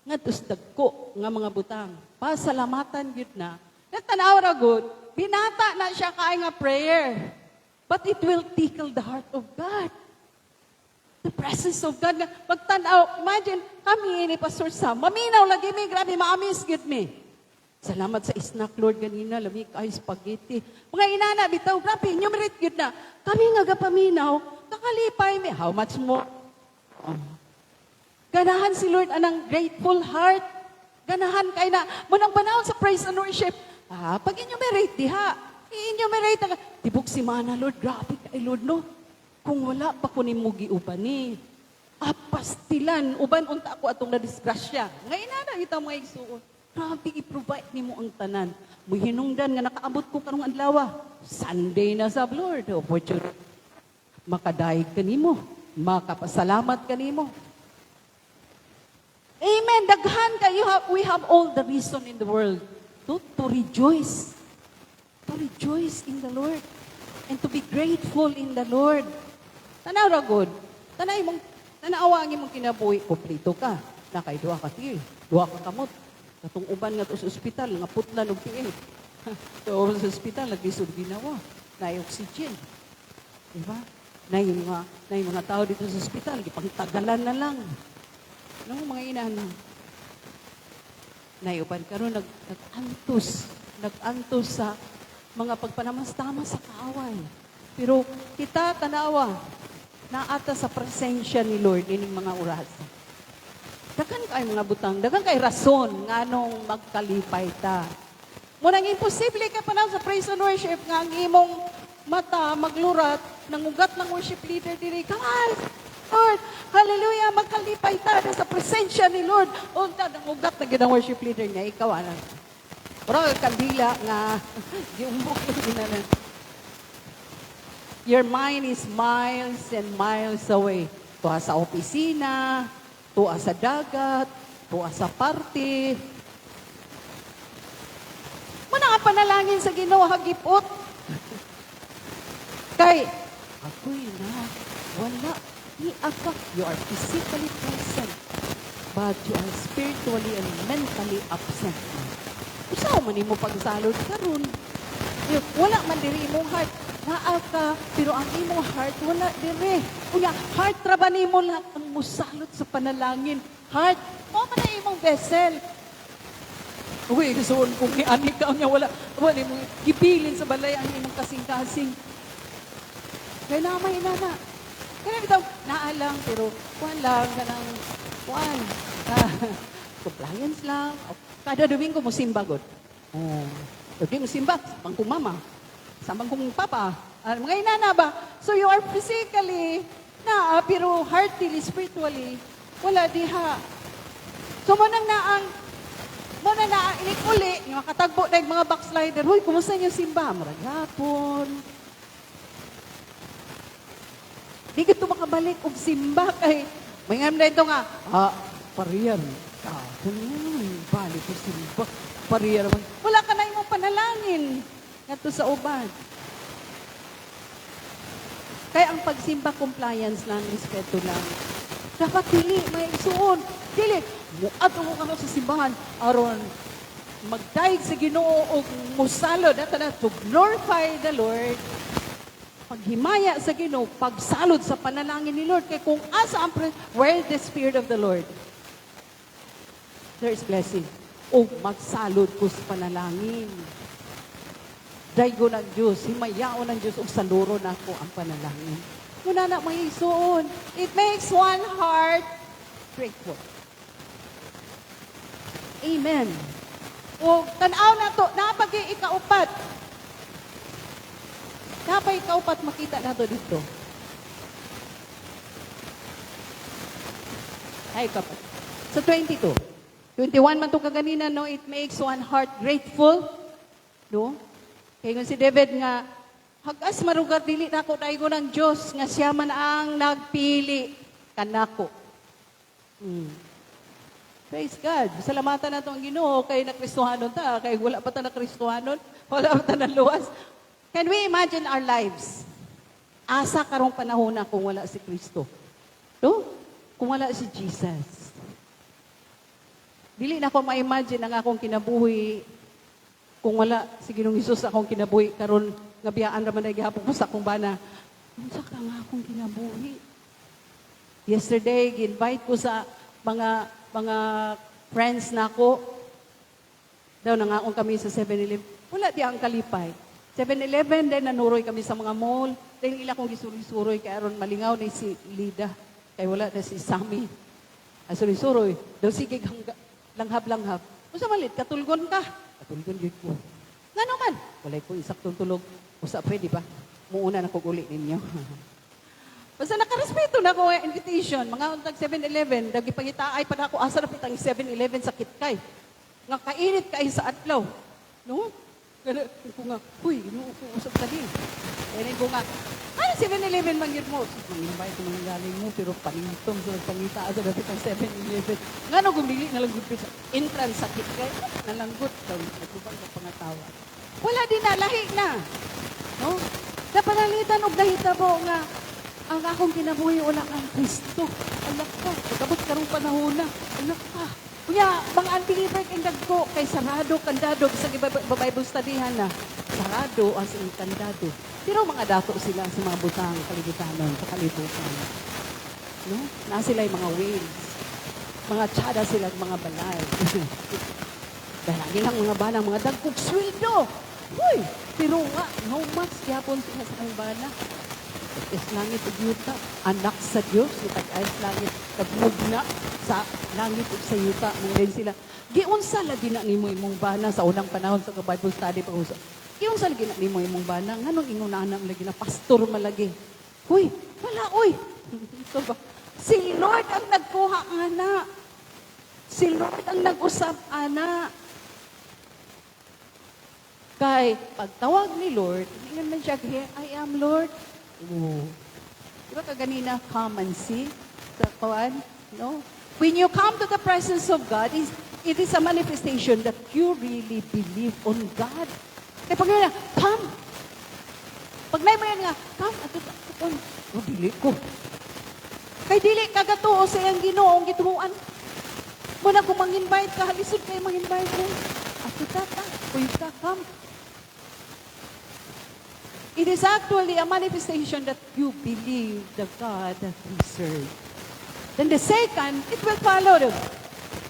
Nga tusdagko nga mga butang. Pasalamatan yun na. Natanaw ra gud, binata na siya kay nga prayer. But it will tickle the heart of God. The presence of God. Pagtanaw, imagine, kami ni Pastor Sam, maminaw lagi mi, grabe, ma-amaze gud mi. Salamat sa snack, Lord, ganina, lamig ay spaghetti. Mga inana, bitaw, grabe, numerate gud na. Kami nga gapaminaw, kakalipay mi, how much more? Ganahan si Lord anang grateful heart. Ganahan kay na, munang banahon sa praise and worship. Pag enumerate diha, I-enumerate ka. Tibok si Mana, Lord. Grabe ka, Lord, no? Kung wala pa ko ni Mugi uban ni. Pastilan. Uban unta ako atong na-disgrasya. Ngayon na, kita mga igsuon. Grabe, i-provide ni mo ang tanan. Muhinungdan nga nakaabot ko karong adlaw. Sunday na sa Lord. Opportunity. Makadaig ka nimo. Makapasalamat ka nimo. Amen. Daghan ka. We have all the reason in the world to rejoice. To rejoice in the Lord. And to be grateful in the Lord. Tanaw ra good. Tanawa ang imong kinabuhi. Kumplito ka. Nakay duha ka tiil. Duha ka kamot. Katong uban nga to sa ospital, nga putlan og tiil. So sa ospital, naglisod ginawa. Na oxygen. Diba? Na yung mga tao dito sa ospital, ipangtagalan na lang. No, mga inana. Naiuban karon nag-antos sa mga pagpanamastama sa kaaway. Pero kita tanawa naata sa presensya ni Lord ining mga oras. Dagan kay mga butang, dagan kay rason nganong magkalipay ta. Munang imposible ka pa na sa praise and worship nga ang imong mata maglurat nangugat ng worship leader diri. Come on, Lord, hallelujah, magkalipay ta sa presensya ni Lord. Unta nangugat na gid ang worship leader niya, ikaw ana. Ora kandila nga giumbok na. Your mind is miles and miles away. Tuwa sa opisina, tuwa sa dagat, tuwa sa party. Muna nga panalangin sa Ginoo hagipot. Kay, ako'y na, wala, iakak. You are physically present, but you are spiritually and mentally absent. Usaw man mo pagsalod karon. Wala man diri imong heart. Naa ka, pero ang imong heart, wala dire. Kuya, heart traba nimo lang ang musalot sa panalangin. Heart, mo man na imong vessel. Uy, gustoon kung ani ka niya, wala mo gibilin sa balay ang imong kasing-kasing. Kaya namay inana. Kaya bitaw, naalang, pero kuwan lang, kanang kuwan. Compliance lang. Kada Domingo mo simba, God. Hindi mo simba, pangkong mama. Samang kong papa, mga inana ba? So you are physically pero heartily, spiritually, wala diha. So mo na inikuli, yung katagbo na yung mga backslider, huy, kumusta yung simba? Maragapon. Di ka ito makabalik og simba kay, may nga na ito nga, pariyar ka. Balik ko simba. Pariyar man. Wala ka na yung panalangin. Ngato sa uban. Kaya ang pagsimba compliance lang, respeto lang. Dapat dili, may isuon. Dili, muad mo ka sa simbahan. Aron, magdaig sa Ginoo o musalo. Data na, to glorify the Lord. Paghimaya sa Ginoo, pagsalod sa panalangin ni Lord. Kaya kung asa ang where the Spirit of the Lord, there is blessing. O magsalod ko sa panalangin. Daigo ng Diyos, himayao ng Diyos, o saluro na ako ang panalangin. Muna na may isuon. It makes one heart grateful. Amen. O tanaw na to, napagi ikaupat. Napay ikaupat makita na to dito. Ay, kapat. So 22. 21 man to kaganina, no? It makes one heart grateful. No? Kaya kung si David nga, hagas marugat dili na ako daigo ng Diyos, nga siya man ang nagpili kanako. Praise God. Salamatan na itong Ginoo kay nakristohanon ta, kay wala pa ta nakristohanon, wala pa ta naluwas. Can we imagine our lives? Asa karong panahon na kung wala si Kristo? No? Kung wala si Jesus. Dili na ko ma-imagine ang akong kinabuhi kung wala si Ginoong Hesus akong kinabuhi karon nga biyaan ra man ay gihapon ko sa akong bana. Unsa ka nga akong kinabuhi? Yesterday, gi-invite ko sa mga friends nako. Daw nangaon kami sa 7-Eleven. Wala di ang kalipay. 7-Eleven din nanuroy kami sa mga mall. Dahil ila kong gisuroy kay aron malingaw ni si Lida. Kay wala na si Sammy. Suroy. Daw sige langhab-langhab. Unsa malit katulgon ka? Katulgon gyud ko. Nga naman, walay ko isaktong tulog. Usa pwede ba? Muuna na kog uli ninyo. Basta nakarespeto na ko invitation. Mga untag 7-Eleven, dagi pangitaay pa na ako asa na pitang 7-Eleven sa Kitkay. Nga kainit kay sa adlaw. No? Kaya ko nga, huy, usap tali. Kaya ko nga, ano 7-Eleven man yun mo? Mangimbay ko mga galing mo, pero panintong sa pangita asa na pitang 7-Eleven. Nga no, gumili na lang sa entrance sa Kitkay. Nalanggot daw, nagubang sa pangatawa. Wala din na, lahi na. No? Napanalitan og nahitabo nga, ang akong kinabuhi wala kang Kristo. Anak ka, pagkabot karong panahon na. Anak ka. Kuya, mga unbeliever kang dagko, kay sarado, kandado, sa Bible studyhan na. Sarado as in kandado. Pero mga dato sila sa mga butang kalibutanon, sa kalibutan. No? Na sila yung mga whales. Mga tsada sila, mga balay. Dahil lagi lang mga banang, mga dagkog sweldo. Uy, pero nga, how much yapon sila sa mga bana? Is langit ug yuta, anak sa Dios, itag-ayos langit, tagmugna sa langit ug sa yuta, mong sila. Giunsa lagi na nimo imong bana sa unang panahon sa Bible study pag-usap. Giunsa lagi na nimo imong bana, nganong ingon na anak lagi na pastor malagi. Hoy, wala oy. Ito ba? Si Lord ang nagkuha ana. Si Lord ang nag-usap ana. Kay pagtawag ni Lord, ingon man siya, I am Lord. Oh. Di ba kaganina, come and see? Sa kawan? No? When you come to the presence of God, it is a manifestation that you really believe on God. Kaya pag nga, come. Pag na mo yan nga, come, atutun. Oh, dili ko. Kay dili kagatuo sa iyang Ginoo, ang gituhuan. Muna kung mang-invite ka, halisod kayo mang-invite mo. Atutata, kuyuta, come. It is actually a manifestation that you believe the God that we serve. Then the second, it will follow them.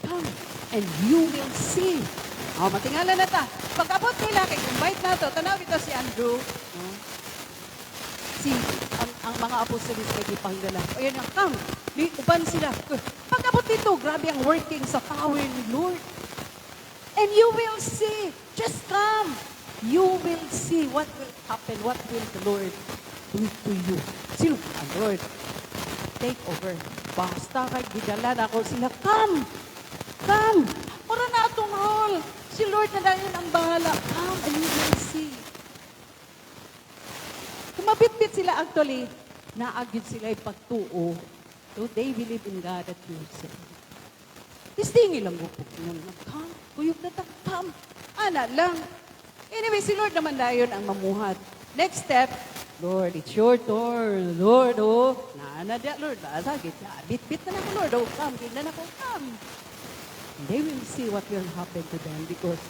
Come, and you will see. Oh, matingala na ta. Pag-abot nila, kay invite na to, tanaw ito si Andrew. No? Si, ang mga apostolis may ipanggala. O yan ang come. Uban sila. Pag-abot nito, grabe ang working sa power ni Lord. And you will see. Just come. You will see what will happen, what will the Lord do to you. Sino? Ang Lord. Take over. Basta kay gidala na ako sila. Come! Come! Mura na itong role. Si Lord na dahil ang bahala. Come and you will see. Kung mabitbit sila actually, naagid sila yung pagtuo. So they believe in God at you say. Tistingin lang mo po. Come. Kuyog na ta. Come. Ana lang. Anyway, si Lord naman dayon ang mamuhat. Next step, Lord, it's your turn. Lord, oh, naanadya, Lord. Basagit na. Bit-bit na ako, Lord. Oh, come. Gina na ko, come. And they will see what will happen to them because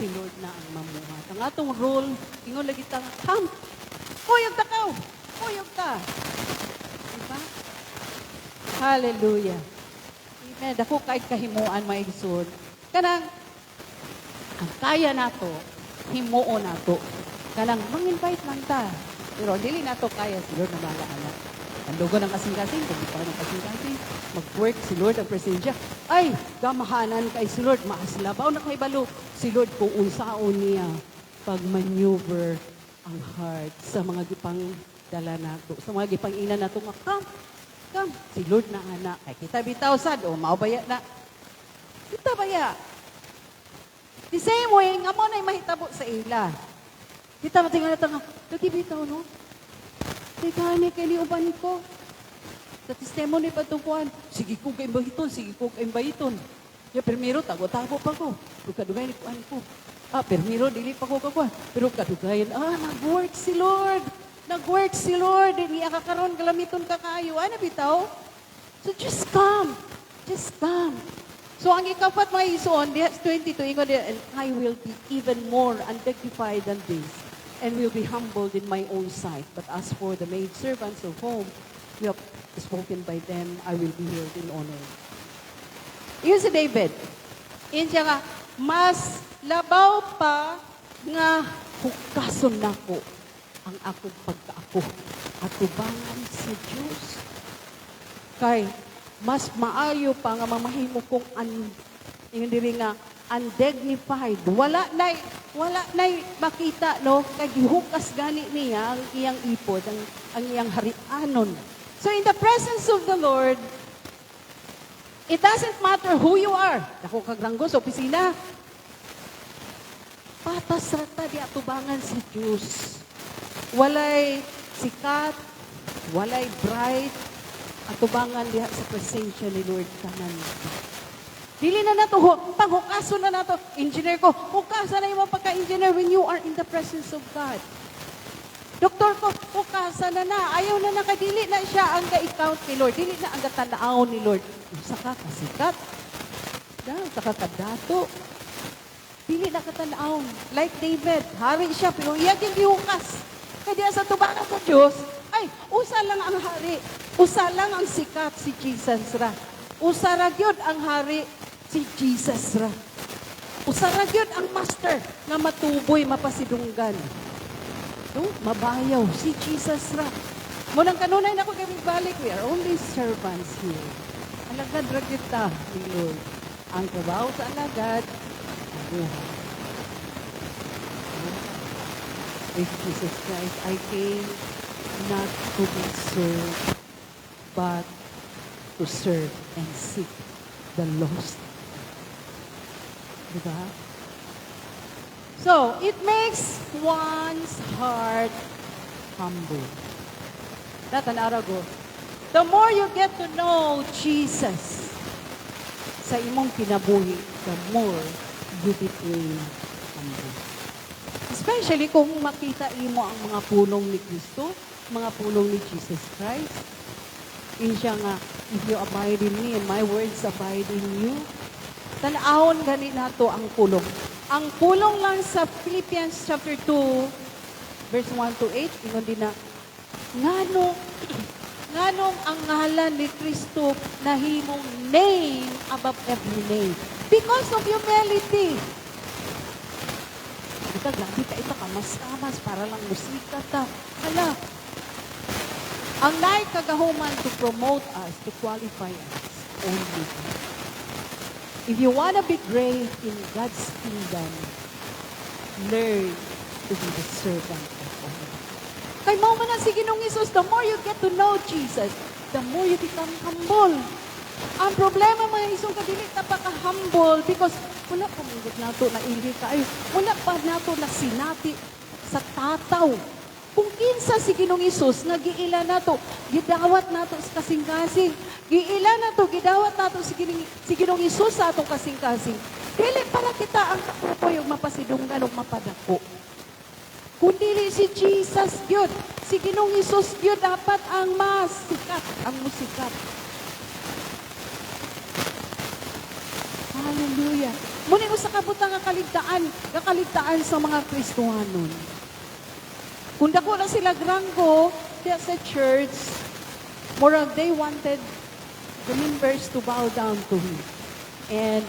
si Lord na ang mamuhat. Ang atong role, ingon lagi ta, come. Kuyog ta ka. Kuyog ta. Diba? Hallelujah. Amen. Dako kahit kahimuan, may isod. Kanang, ang kaya nato, himuo nato. Kanang, mang-invite lang ta. Pero dili nato kaya si Lord na malaala. Ang lugo ng kasing-kasing, kung pa ng kasing-kasing, mag-work si Lord ang presensya. Ay, gamahanan kay si Lord, maaslabaw na kay balo. Si Lord kung unsaon niya pag-maneuver ang heart sa mga gipang dala nato, sa mga gipang ina nato nga, come. Si Lord na anak. Ay, kita bitaw sad, o maubaya na. Kita baya. The same way, nga mo na mahitabo sa ila. Kita matingan natin nga, nagibitaw, no? Tigani kay liuban ko. Sa testimony pa tukuan, sige ko kay bahiton, sige ko kay bahiton. Ya, primero, tago-tago pa ko. Pero kadugay ni kuan ko. Primero, dili pa ko kakuan. Pero kadugayan, nag-work si Lord. Nag-work si Lord. Hindi kakaroon, kalamiton ka kayo. Ano bitaw? So just come. Just come. So ang ikapat mga isuon, 22, ingon and I will be even more undignified than this, and will be humbled in my own sight. But as for the maidservants of whom you have spoken by them, I will be held in honor. Iyon si David. Iyon siya nga, mas labaw pa nga hukason nako ang akong pagkaako at tubangan sa Diyos. Kay, mas maayo pa nga mamahimo kong diri nga undignified. Wala wala na makita, no? Kay gihukas gani niya ang iyang ipod, ang iyang harianon. So in the presence of the Lord, it doesn't matter who you are. Dako kag ranggo sa opisina. Patas rata di atubangan si Diyos. Walay sikat, walay bright, atubangan diha sa presensya ni Lord kanan. Dili na nato, panghukaso na nato. Engineer ko, hukasan na yung pagka-engineer when you are in the presence of God. Doktor ko, hukasan na. Ayaw na nakadili na siya ang ga-account ni Lord. Dili na ang ga-tanaw ni Lord. Saka kasikat. Saka kadato. Dili na katanaw. Like David, hari siya, pero iyag yung gihukas. Kaya sa tubangan sa Diyos, ay, usa lang ang hari. Usa lang ang sikat si Jesus ra. Usa ra gyud ang hari si Jesus ra. Usa ra gyud ang master nga matuboy mapasidunggan. No? Mabayaw si Jesus ra. Munang kanunay na ko kami balik, we are only servants here. Alagad ra gyud ta ni Lord. Ang trabaho sa alagad, buhay. With Jesus Christ, I came not to be served, but to serve and seek the lost. Diba? So, it makes one's heart humble. Natanarago. The more you get to know Jesus sa imong kinabuhi, the more you become humble. Especially kung makita imo ang mga pulong ni Kristo, mga pulong ni Jesus Christ. Siya nga, if you abide in me and my words abide in you, tanahon gani nato ang pulong. Ang pulong lang sa Philippians chapter 2, verse 1 to 8, ingon din na, nganong ang ngalan ni Kristo nahimong name above every name. Because of humility. Ika, grabe ka, ito kamas-kamas, para lang musika ta. Hala, ang naay kagahuman to promote us, to qualify us, only God. If you want to be great in God's kingdom, learn to be the servant of all. Kay mao man ang sige nung Jesus, the more you get to know Jesus, the more you become humble. Ang problema mga isong kadili napaka-humble because wala pa munggot nato na ili ka. Ay, wala pa nato na sinati sa tataw. Kung kinsa si Ginong Isus nga giila nato, gidawat nato sa kasing-kasing. Giila nato, gidawat nato si Ginong Isus sa atong kasing-kasing. Dili para kita ang kapukoy yung mapasidunggan o mapadako. Kundi si Jesus yun. Si Ginong Isus yun dapat ang mas sikat, ang musikat. Hallelujah. Muna mo sa kabutang kakaligtaan sa mga Kristohanon. Kung dako lang sila granggo sa church, more of they wanted the members to bow down to Him. And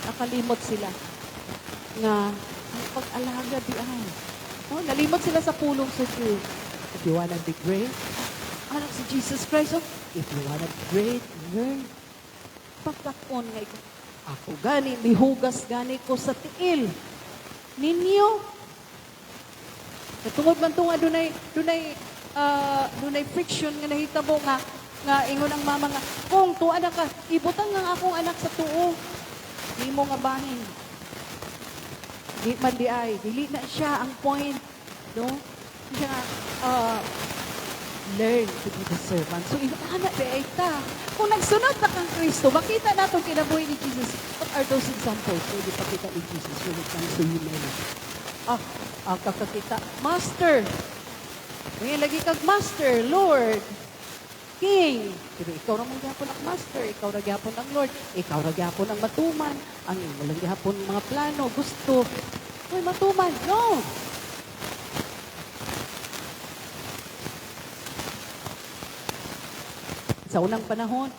nakalimot sila nga ang pag-alaga diyan. Oh, nalimot sila sa pulong sa Diyos. If you wanna be great, anak si Jesus Christ, oh, if you wanna be great, learn. Pagkakon nga ikaw. Ako gani, mihugas gani ko sa tiil. Ninyo, katungod man ito nga, dunay friction nga nahitabo nga ingon ang mama nga, kung tuwa na ka, ibutang nga akong anak sa tuo. Di mo nga bahin. Di man di ay, dili na siya ang point. No? Siya, learn to be the servant. So, anak di ay ta. Kung nagsunod na kang Kristo, makita na itong kinabuhi ni Jesus. What are those examples? Pwede pakita ni Jesus when it comes to humility. Kakakita, Master. Ngayon lagi kag Master, Lord, King. Pero ikaw naman gyapon ang Master, ikaw na gyapon ang Lord, ikaw na gyapon ang matuman, ang walang gyapon mga plano, gusto. Uy, matuman. No! Sa unang panahon,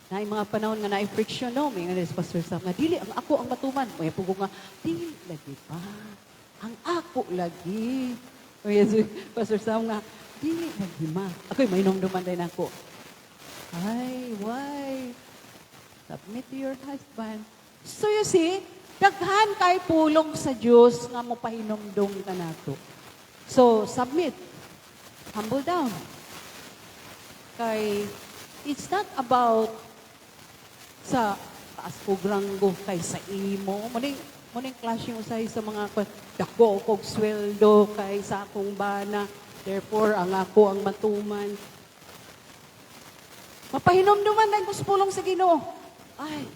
na mga panahon nga na friction, no? May nga Pastor Sam nga, dili, ang ako ang matuman. May pugo nga, dili lagi pa. Ang ako lagi. O yes, Pastor Sam nga, dili lagi ma. Ako'y may nomduman din ako. Ay, why? Submit to your husband. So you see, daghan kay pulong sa Dios nga mo pahinumdum ka nato. So, submit. Humble down. Kay, it's not about sa taas ko granggo kay sa imo. Muning clash yung usay sa mga dako kog sweldo kay sa akong bana. Therefore, ang ako ang matuman. Mapahinumduman dahil ko sa pulong sa Ginoo. Ay,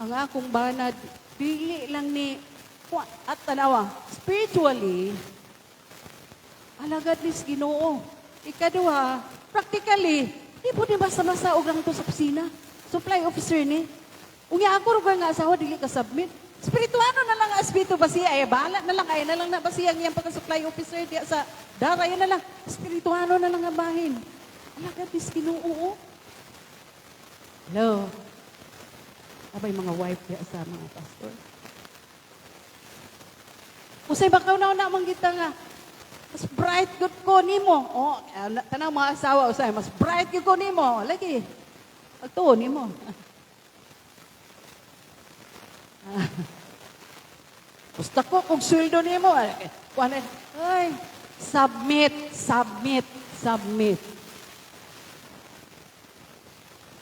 ang akong banad, pili lang ni, at tanawa, spiritually, alagad ni sa Ginoo. Ikaduha, practically, di po di basta-basta og lang to sa kusina. Supply officer ni. Unya ako rin nga asawa, dili ka submit. Spirituano na lang asbito ba siya? Ay, bahala na lang, ay na lang na ba siya ngayang pagka-supply officer diya sa dara, yun na lang. Spirituano na lang ang bahin. Alagad ni sa Ginoo. Hello. Abay mga wife diya sa mga pastor. Usay bakaw na manggita nga. Mas bright good ko nimo. Oh, tanang mga asawa usay mas bright good ko nimo. Lagi. Pagtuon nimo. Gusto ko kung sweldo nimo. Ay, submit.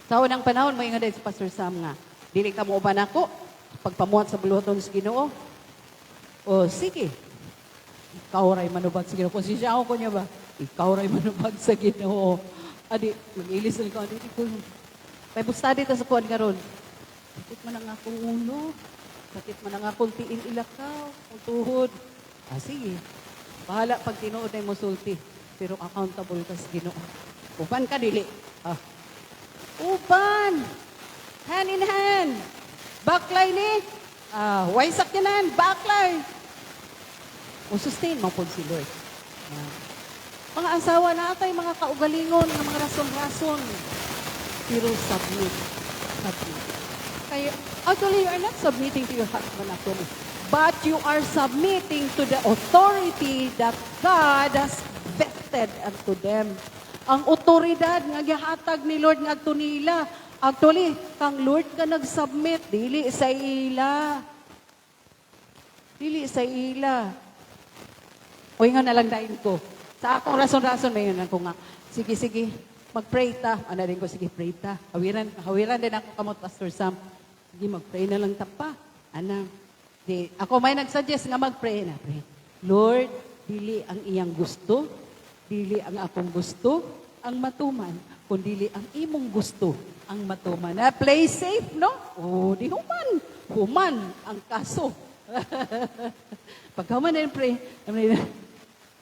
Sa unang panahon, may nga si Pastor Sam nga, dili ka mo uban ako, pagpamuhat sa buluhaton sa Ginoo. O, sige. Ikaw ray manubag sa Ginoo. Kung siya ako niya ba, ikaw ray manubag sa Ginoo. Adi, mag-ilis na ko, adi, ko. May bustadi ta sa kuwan karon. Sakit man ang akong ulo. Sakit man ang akong tiin ilakaw. Ang tuhod. Sige. Bahala pag tinuod na mo sulti. Pero accountable ka sa Ginoo. Uban ka, dili. Uban. Hand in hand. Baklay ni. Waisak yanan. Baklay. O sustain mo po si Lord. Mga asawa na atay, mga kaugalingon, mga rason-rason. Pero submit. Kaya, actually, you are not submitting to your husband actually. But you are submitting to the authority that God has vested unto them. Ang otoridad nga gihatag ni Lord nga adto nila. Actually, kang Lord ka nag-submit, dili sa ila. Dili sa ila. O nga nalang dahin ko. Sa akong rason-rason, may yun ako nga. Sige, mag-pray ta. Ano din ko, sige, pray ta. Hawiran din ako kamot, Pastor Sam. Sige, mag-pray na lang tapa. Ako may nag-suggest nga mag-pray na. Pray. Lord, dili ang iyang gusto, dili ang akong gusto, ang matuman, kundi ang imong gusto, ang matuman. Play safe, no? Di human ang kaso. Pagka man din pray,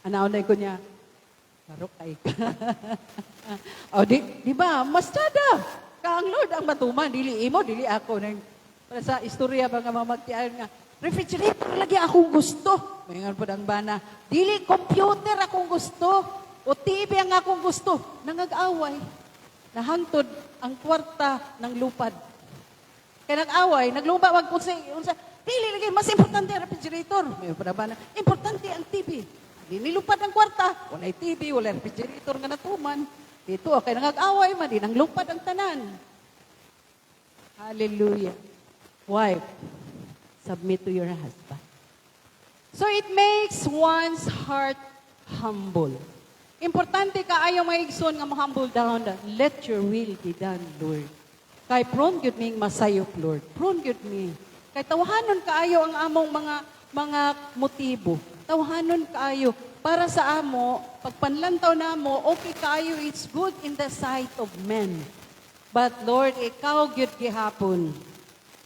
anaunay ko niya, karokay ka. Di ba? Mastada. Kaang Lord ang matuman, dili imo, dili ako. Para sa istorya ba nga mamagtian nga, refrigerator lagi akong gusto. Mayngan po ang bana, dili computer akong gusto. O TV ang akong gusto. Nangag-away. Nahangtod ang kwarta ng lupad. Kaya nag-away, naglumba, unsa, dili lagi, mas importante ang refrigerator. May pa na, importante ang TV. Nilupad ang kwarta, walay TV, walay refrigerator nga natuman. Dito, kaya nangag-away man din, ang lupad ang tanan. Hallelujah. Wife, submit to your husband. So it makes one's heart humble. Importante ka ayaw maigsoon nga humble down. Let your will be done, Lord. Kay prone gyud ming masayop, Lord. Prone gyud mi. Kay tawahanon kaayo ang among mga motibo. Tawahanon kaayo para sa amo, pagpanlantaw namo, okay kaayo, it's good in the sight of men. But Lord, ikaw gyud gihapon.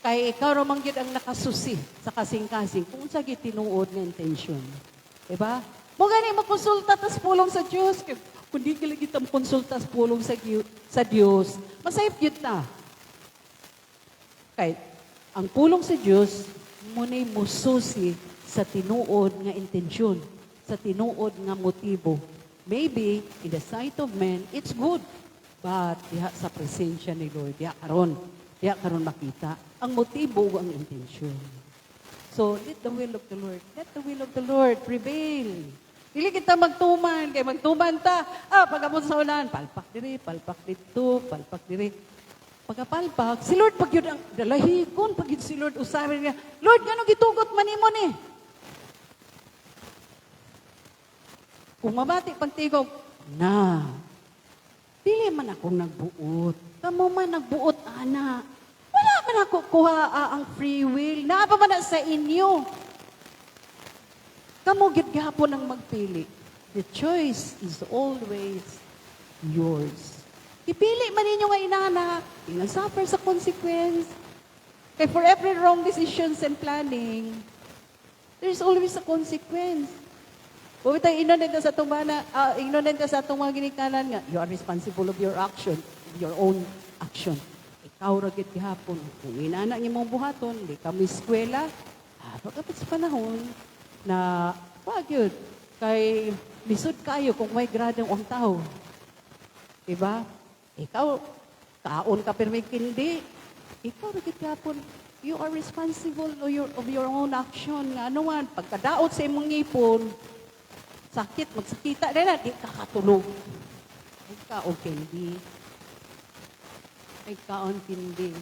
Kay ikaw ramang gyud ang nakasusi sa kasing-kasing kung sa gyud tinuod nga intensyon. Diba? Mo gani magkonsulta tas pulong sa Dios. Kung di ka lagi konsulta tas pulong sa Dios, masayip gyud ta. Kay ang pulong sa Dios munay mususi sa tinuod nga intensyon, sa tinuod nga motibo. Maybe in the sight of men it's good, but diha sa presensya ni Lord, diha karon makita ang motibo ug ang intensyon. So let the will of the Lord prevail. Dili kita magtuman, kay magtuman ta. Pagabot sa ulan, palpak diri, palpak dito, palpak diri. Pagkapalpak, si Lord pag yun ang dalahikon, pag yun si Lord usabi niya, Lord, gano'ng gitugot man mo ni? Kung mabati pagtigog, na, dili man akong nagbuot. Kamo man nagbuot, ana. Wala man ako kuha ang free will. Naapa man na sa inyo. Kamo gid gihapon ang magpili. The choice is always yours. Ipili man ninyo nga inana, inang suffer sa consequence. Kaya for every wrong decisions and planning, there's always a consequence. Kung ito, ignorant ka sa itong ignorant ka sa itong mga ginikanan nga, you are responsible of your action, your own action. Ikaw ragit gihapon. Kung inana niyo mong buhaton, di ka may eskwela, pagkapit sa panahon, na, wag yun, kay lisod kayo kung may gradong ang tao. Diba? Ikaw, kaon ka pero may kindi. Ikaw, nagkikapon, you are responsible of your own action. Nga ano man, pagkadaot sa imong ngipon, sakit, magsakita rin na, di ka katulog. Ay kaon kindi. Ay kaon kindi.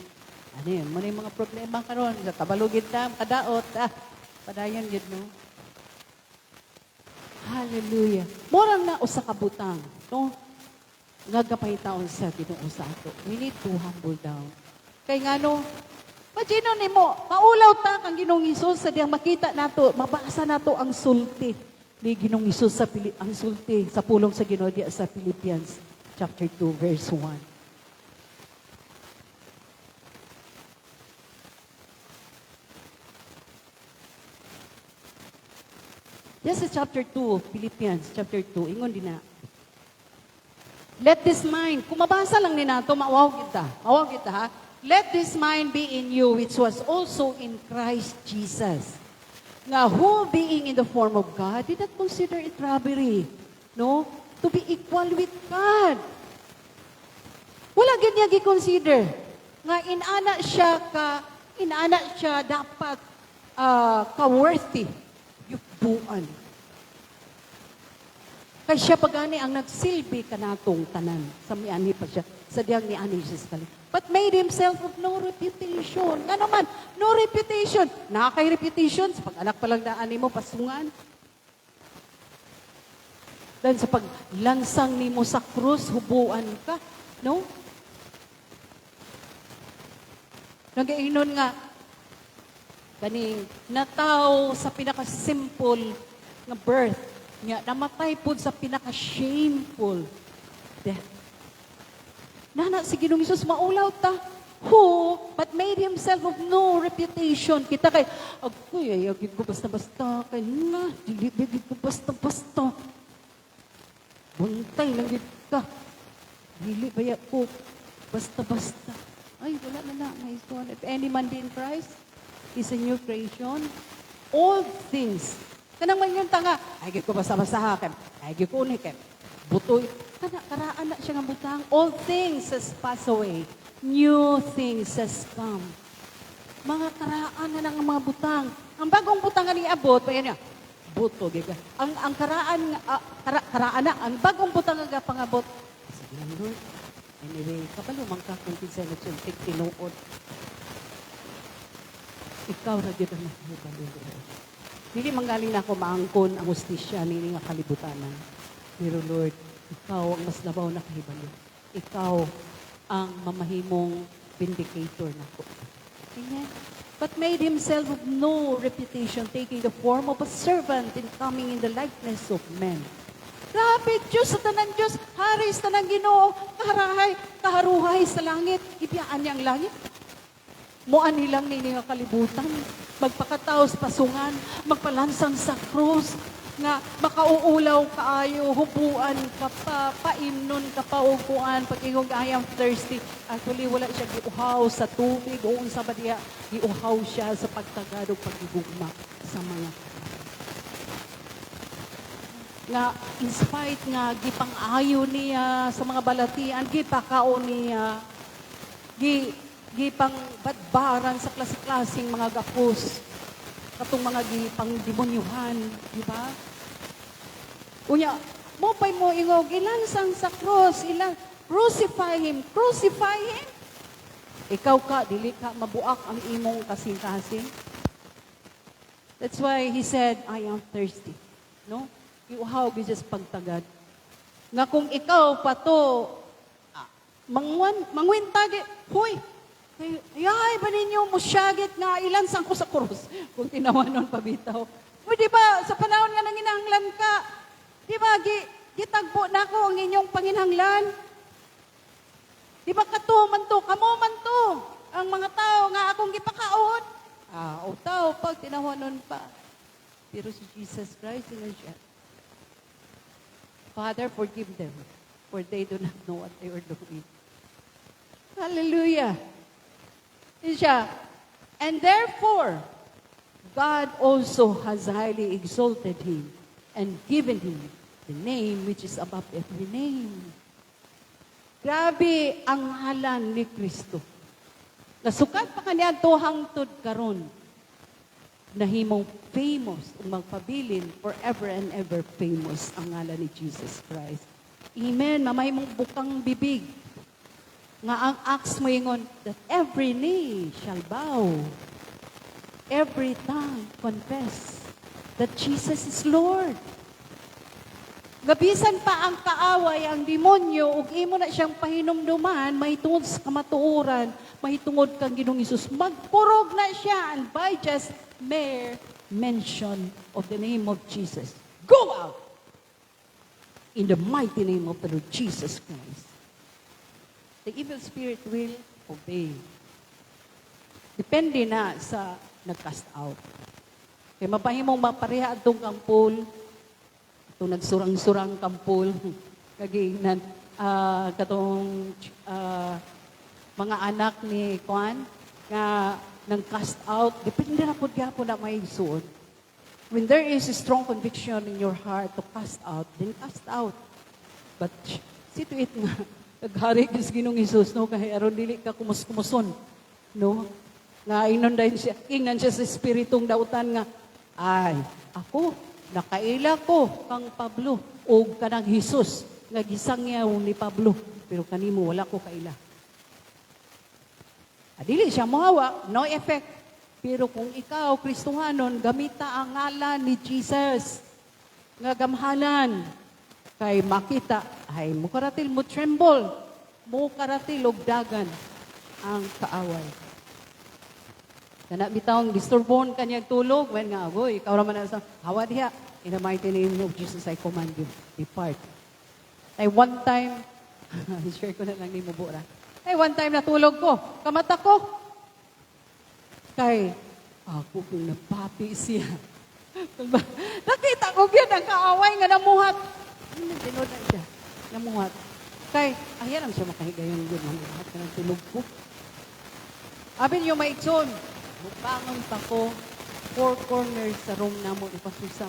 Ano yun? Muna yung mga problema karon sa kabalugid na, kadaot, padayan yun, no? Hallelujah. Morang na usa ka butang, no? Nagapay taon sa Ginoo sa ato. We need to humble down. Kay ngano, imagine ni mo, maulaw ta kang Ginoong Hesus sa diyang makita nato, mabasa nato ang sulti ni Ginoong Hesus sa ang sulti sa pulong sa Ginoo diya sa Philippians chapter 2 verse 1. Yes, sa chapter 2, Philippians chapter 2, ingon din na. Let this mind, kung mabasa lang ni nato, maawaw kita ha. Let this mind be in you, which was also in Christ Jesus. Nga who being in the form of God, did not consider it robbery, no? To be equal with God. Wala ganyan gi-consider. Nga inana siya dapat ka-worthy. Yubuan. Kaya siya pagani ang nagsilbi kanatong tanan. Sa miani pa siya. Sa diyang ni Ani Jesus Kali. But made himself of no reputation. Nga naman, no reputation. Nakakay reputation. Sa pag-anak pa lang na ani mo, pasungan. Then sa paglansang ni mo sa krus, hubuan ka. No? Nag-iinon nga, kaning nataw sa pinaka-simple nga birth, nga namatay po sa pinaka-shameful death. Nana, si Ginoong Hesus, maulaw ta. Who, but made himself of no reputation. Kita kay, agoy, ayagin ko basta-basta. Kay na, dilibigin ko basta-basta. Buntay lang gid ka. Dili baya ko basta-basta. Ay, wala na may son. If any man be in Christ, is a new creation. All things. Kanang man yung tanga, ay ko basta-basta hakem. Ay ko unikem. Butoy. Karaan na siya nga butang. All things has passed away. New things has come. Mga karaan na ng mga butang. Ang bagong butang ni abot, pa yan niya, buto, giga. Ang karaan na, ang bagong butang nga pangabot. Sige lang, Lord. Anyway, kapalo mang kakuntin sa nagsuntik, tinuod. Ikaw na dito na Lord. Hindi manggaling na ako maangkon ang hustisya nini nga kalibutanan. Pero Lord, ikaw ang mas labaw na kahibalo. Ikaw ang mamahimong vindicator nako. Amen. But made himself of no reputation, taking the form of a servant and coming in the likeness of men. Grabe, Diyos sa tanan Diyos, hari sa tanan Ginoo, kaharuhay sa langit, ibiyaan niya ang langit. Muan nilang nini nga kalibutan, magpakataos pasungan, magpalansang sa krus, nga makauulaw kaayo, hupuan ka pa, paimnon ka pa, upuan, pag ingog I am thirsty. Actually, wala siya giuhaw sa tubig, o unsa ba diya, giuhaw siya sa pagtagadog, pagigugma sa mga nga, in spite nga, gipang-ayo niya sa mga balatian, gipakao niya, gipang badbaran sa klase-klaseng mga gapos, katong mga gipang demonyuhan, di ba? Unya, mo pa'y mo ingog, ilansang sa cross, crucify him. Ikaw ka, dili ka mabuak ang imong kasing-kasing. That's why he said, I am thirsty. No? Iuhaw, just pagtagad. Nga kung ikaw pato, mangwintagi, huy, ay ba ninyo musyagit nga ilan sang ko sa krus? Kung tinawanon pabitaw. Uy, di ba, sa panahon nga nanginahanglan ka, di ba, gitagpo na ko ang inyong panginhanglan? Di ba kato man to, kamo man to, ang mga tao nga akong gipakaon? O tao, pag tinawanon pa. Pero si Jesus Christ, siya. Father, forgive them, for they do not know what they are doing. Hallelujah. Siya. And therefore, God also has highly exalted him and given him the name which is above every name. Grabe ang ngalan ni Kristo. Nasukat pa kanya to hangtod karon. Nahimong famous, magpabilin, forever and ever famous ang ngalan ni Jesus Christ. Amen. Mamahimong bukang bibig. Nga ang acts mo ingon, that every knee shall bow. Every tongue confess that Jesus is Lord. Gabisan pa ang kaaway, ang demonyo, ug imo na siyang pahinumduman, may tungod sa kamatuoran, may tungod kang Ginoong Hesus. Magpurog na siya, and by just mere mention of the name of Jesus, go out in the mighty name of the Lord Jesus Christ. The evil spirit will obey. Depende na sa nag-cast out. Kaya mapahimong mapareha itong kampul, itong nagsurang-surang kampul, kaginan, katong mga anak ni Juan, nga nang cast out, depende na po na may suod. When there is a strong conviction in your heart to cast out, then cast out. But see to it nga, naghari kis Ginoong Hesus, no? Kaya aron dili ka kumus-kumuson, no? Nga inundahin siya, ingnan siya sa espiritong dautan nga, ay, ako, nakaila ko kang Pablo, o kanang Hesus, nga gisangyaw ni Pablo, pero kanimo wala ko kaila. Dili siya mahawa, no effect. Pero kung ikaw, Kristohanon, gamita ang ngalan ni Jesus, nga gamhanan, kay makita, ay mukaratil mo tremble, mukaratil og dagan ang kaaway. Kana bitawng disturbon kanyang tulog, when nga, boy, ikaw raman na sa, hawa diha, in the mighty name of Jesus, I command you, depart. Ay one time, share ko na lang ni Mubura. One time natulog ko, kamata ko. Kay, ako kung napapi siya. Nakita ko yun, ang kaaway nga namuhat. Tinod na siya, namuhat. Kay, ayan ang siya makahigayon yun, namuhat ka ng tulog ko. Abin yung maigson, bupangon pa ko, four corners sa room na mo, ipasusa.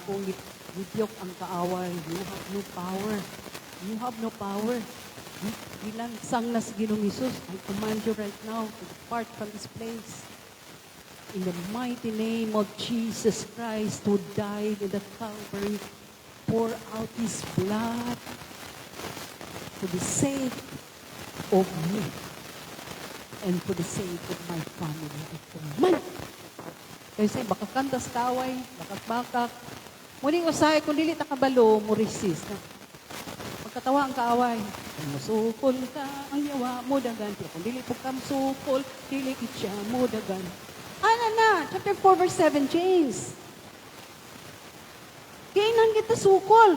Kung gipyok ang kaaway, you have no power. You have no power. Ilan sang nas Ginoong Hesus, I command you right now to depart from this place. In the mighty name of Jesus Christ, who died in the Calvary, pour out His blood for the sake of me and for the sake of my family. Kasi baka kantas kaway, bakak-bakak. Muling usahay, kung dili takabalo, mo resist. Pagkatawa ang kaaway, kung masukol ka, ang yawa mo dagan. Kung dili po ka masukol, dili kitya mo dagan. Ano na? Chapter 4 verse 7, James. Kainan kita sukol.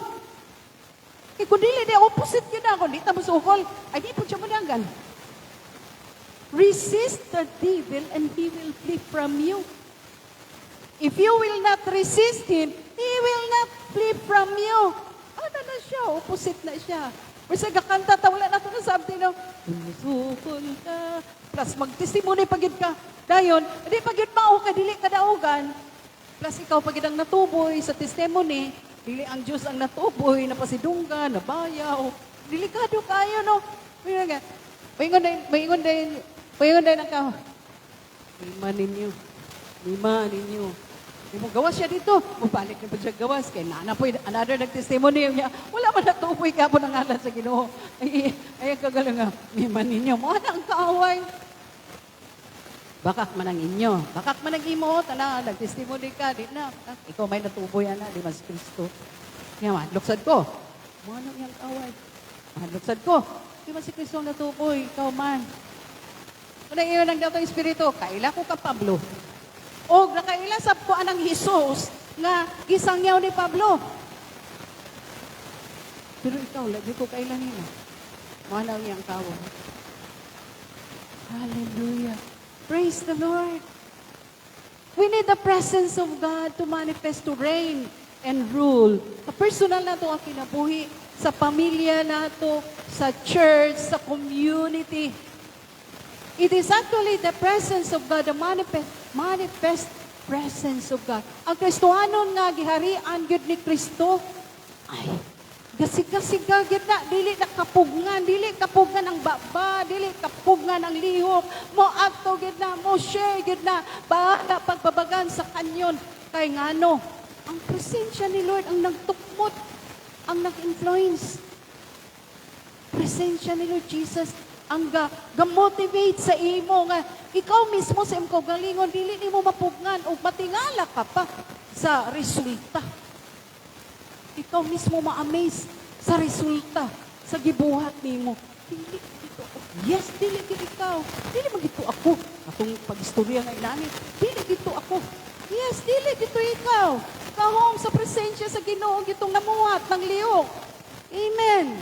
Eh, kung dili, di opposite yun na. Kung di ta masukol, ay di po siya mo dagan. Resist the devil and he will flee from you. If you will not resist him, he will not flee from you. Ano na siya? Opposite na siya. Kasi gakanta, wala na ito na something na, umusukol ka. Plus, mag-testimony pagid ka. Dayon, hindi pagid mao ka, dili ka daugan. Plus, ikaw pagid ang natuboy sa testimony, dili ang Diyos ang natuboy, napasidunggan, nabayaw. Delikado kayo, no? Paingon din ang ka. Lima ninyo. Di mo gawas siya dito. Mubalik na po siya gawas. Kaya na po another nag-testimony niya. Wala man natupoy ka po ng ngalan sa Ginoo. Ay, kagalang nga. May man ninyo. Mga na ang kaaway. Bakak man ang inyo. Bakak man ang imo. Tala, nag-testimony ka. Di na. Ikaw may natupoy na. Di mas Kristo. Kaya man, luksad ko. Mga na yung kaaway. Luksad ko. Di ba si Kristo ang natupoy? Ikaw man. Kung iyon ang daw itong Espiritu, kaila ko ka Pablo. O nakailasap ko anang Jesus nga gisangyaw ni Pablo. Pero ikaw, lagi ko kailan nila. Manaw niyang kawan. Hallelujah. Praise the Lord. We need the presence of God to manifest, to reign and rule. Sa personal na ito ang kinabuhi, sa pamilya na ito, sa church, sa community. It is actually the presence of God, the manifest presence of God. Ang Kristohanon nga giharian gyud ni Kristo, ay gasig-gasiga gyud na, dili na kapugngan ang baba, dili kapugngan ang lihok, mo adto gyud na, mo share gyud na, bahala pagbabagan sa kanyon kay ngano. Ang presensya ni Lord ang nagtukmot, ang nag-influence. Presensya ni Lord Jesus ang ga-motivate sa imo nga ikaw mismo sa imong galingon dili nimo mapugnan o matingala ka pa sa resulta. Ikaw mismo ma-amaze sa resulta sa gibuhat nimo. Dili dito ako. Yes, dili gid ikaw. Dili man gito ako. Atong pag-istorya nga inani, dili gito ako. Yes, dili dito ikaw. Kahong sa presensya sa Ginoo gitong namuhat ng lihok. Amen.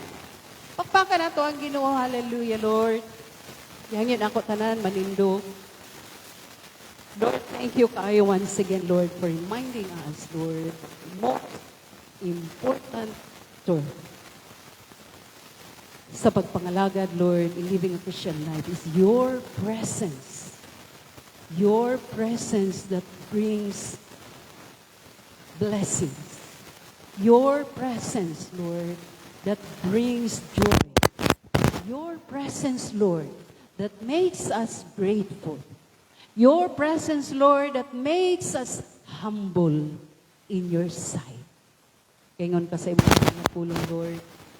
Pakpakan na to ang Ginoo. Hallelujah, Lord. Yangin ako tanan, manindo. Lord, thank you kayo once again, Lord, for reminding us, Lord, most important to sa pagpangalagad, Lord, in living a Christian life is your presence. Your presence that brings blessings. Your presence, Lord, that brings joy. Your presence, Lord, that makes us grateful. Your presence, Lord, that makes us humble in your sight. Kaingon ka sa mga pulong, Lord,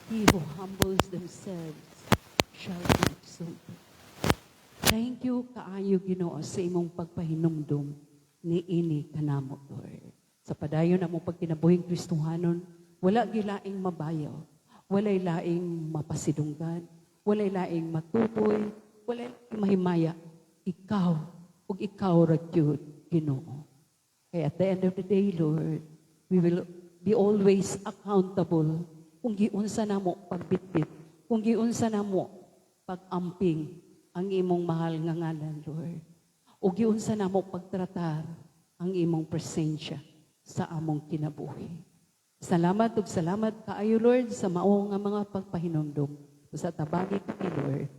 he who humbles themselves shall be exalted. Thank you, kaayo Ginoo, sa imong pagpahinumdum ni ini kanamo, Lord. Sa padayon na mong pagkinabuhing Kristohanon, wala gilaing mabayaw. Walay laing mapasidunggan, walay laing matutoy, walay laing mahimaya. Ikaw, ug ikaw ragyud, Ginoo. Kaya at the end of the day, Lord, we will be always accountable kung giunsa namo pagbitbit, kung giunsa namo pag-amping ang imong mahal nga ngalan, Lord. O giunsa namo pagtratar ang imong presensya sa among kinabuhi. Salamat ug salamat kaayo, Lord, sa mao nga mga pagpahinumdom. Sa tabagi kami, Lord,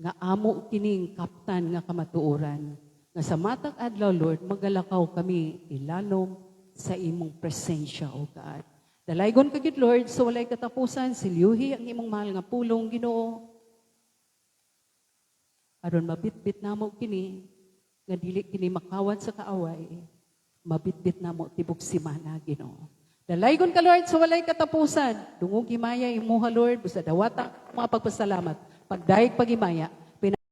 nga amo kining kaptan nga kamatuoran, nga sa matag adlaw, Lord, magalakaw kami ilalom sa imong presensya, O God. Dalaygon ka gid, Lord, sa walay katapusan, silyuhi ang imong mahal nga pulong, Ginoo. Aron mabitbit namo kini, nga dili kini makawat sa kaaway, mabitbit namo tibok simana, Ginoo. Dalaygon ka, Lord, sa walay katapusan. Dungog himaya imuha, Lord, busa dawata mga pagpasalamat. Pagdaig pagimaya,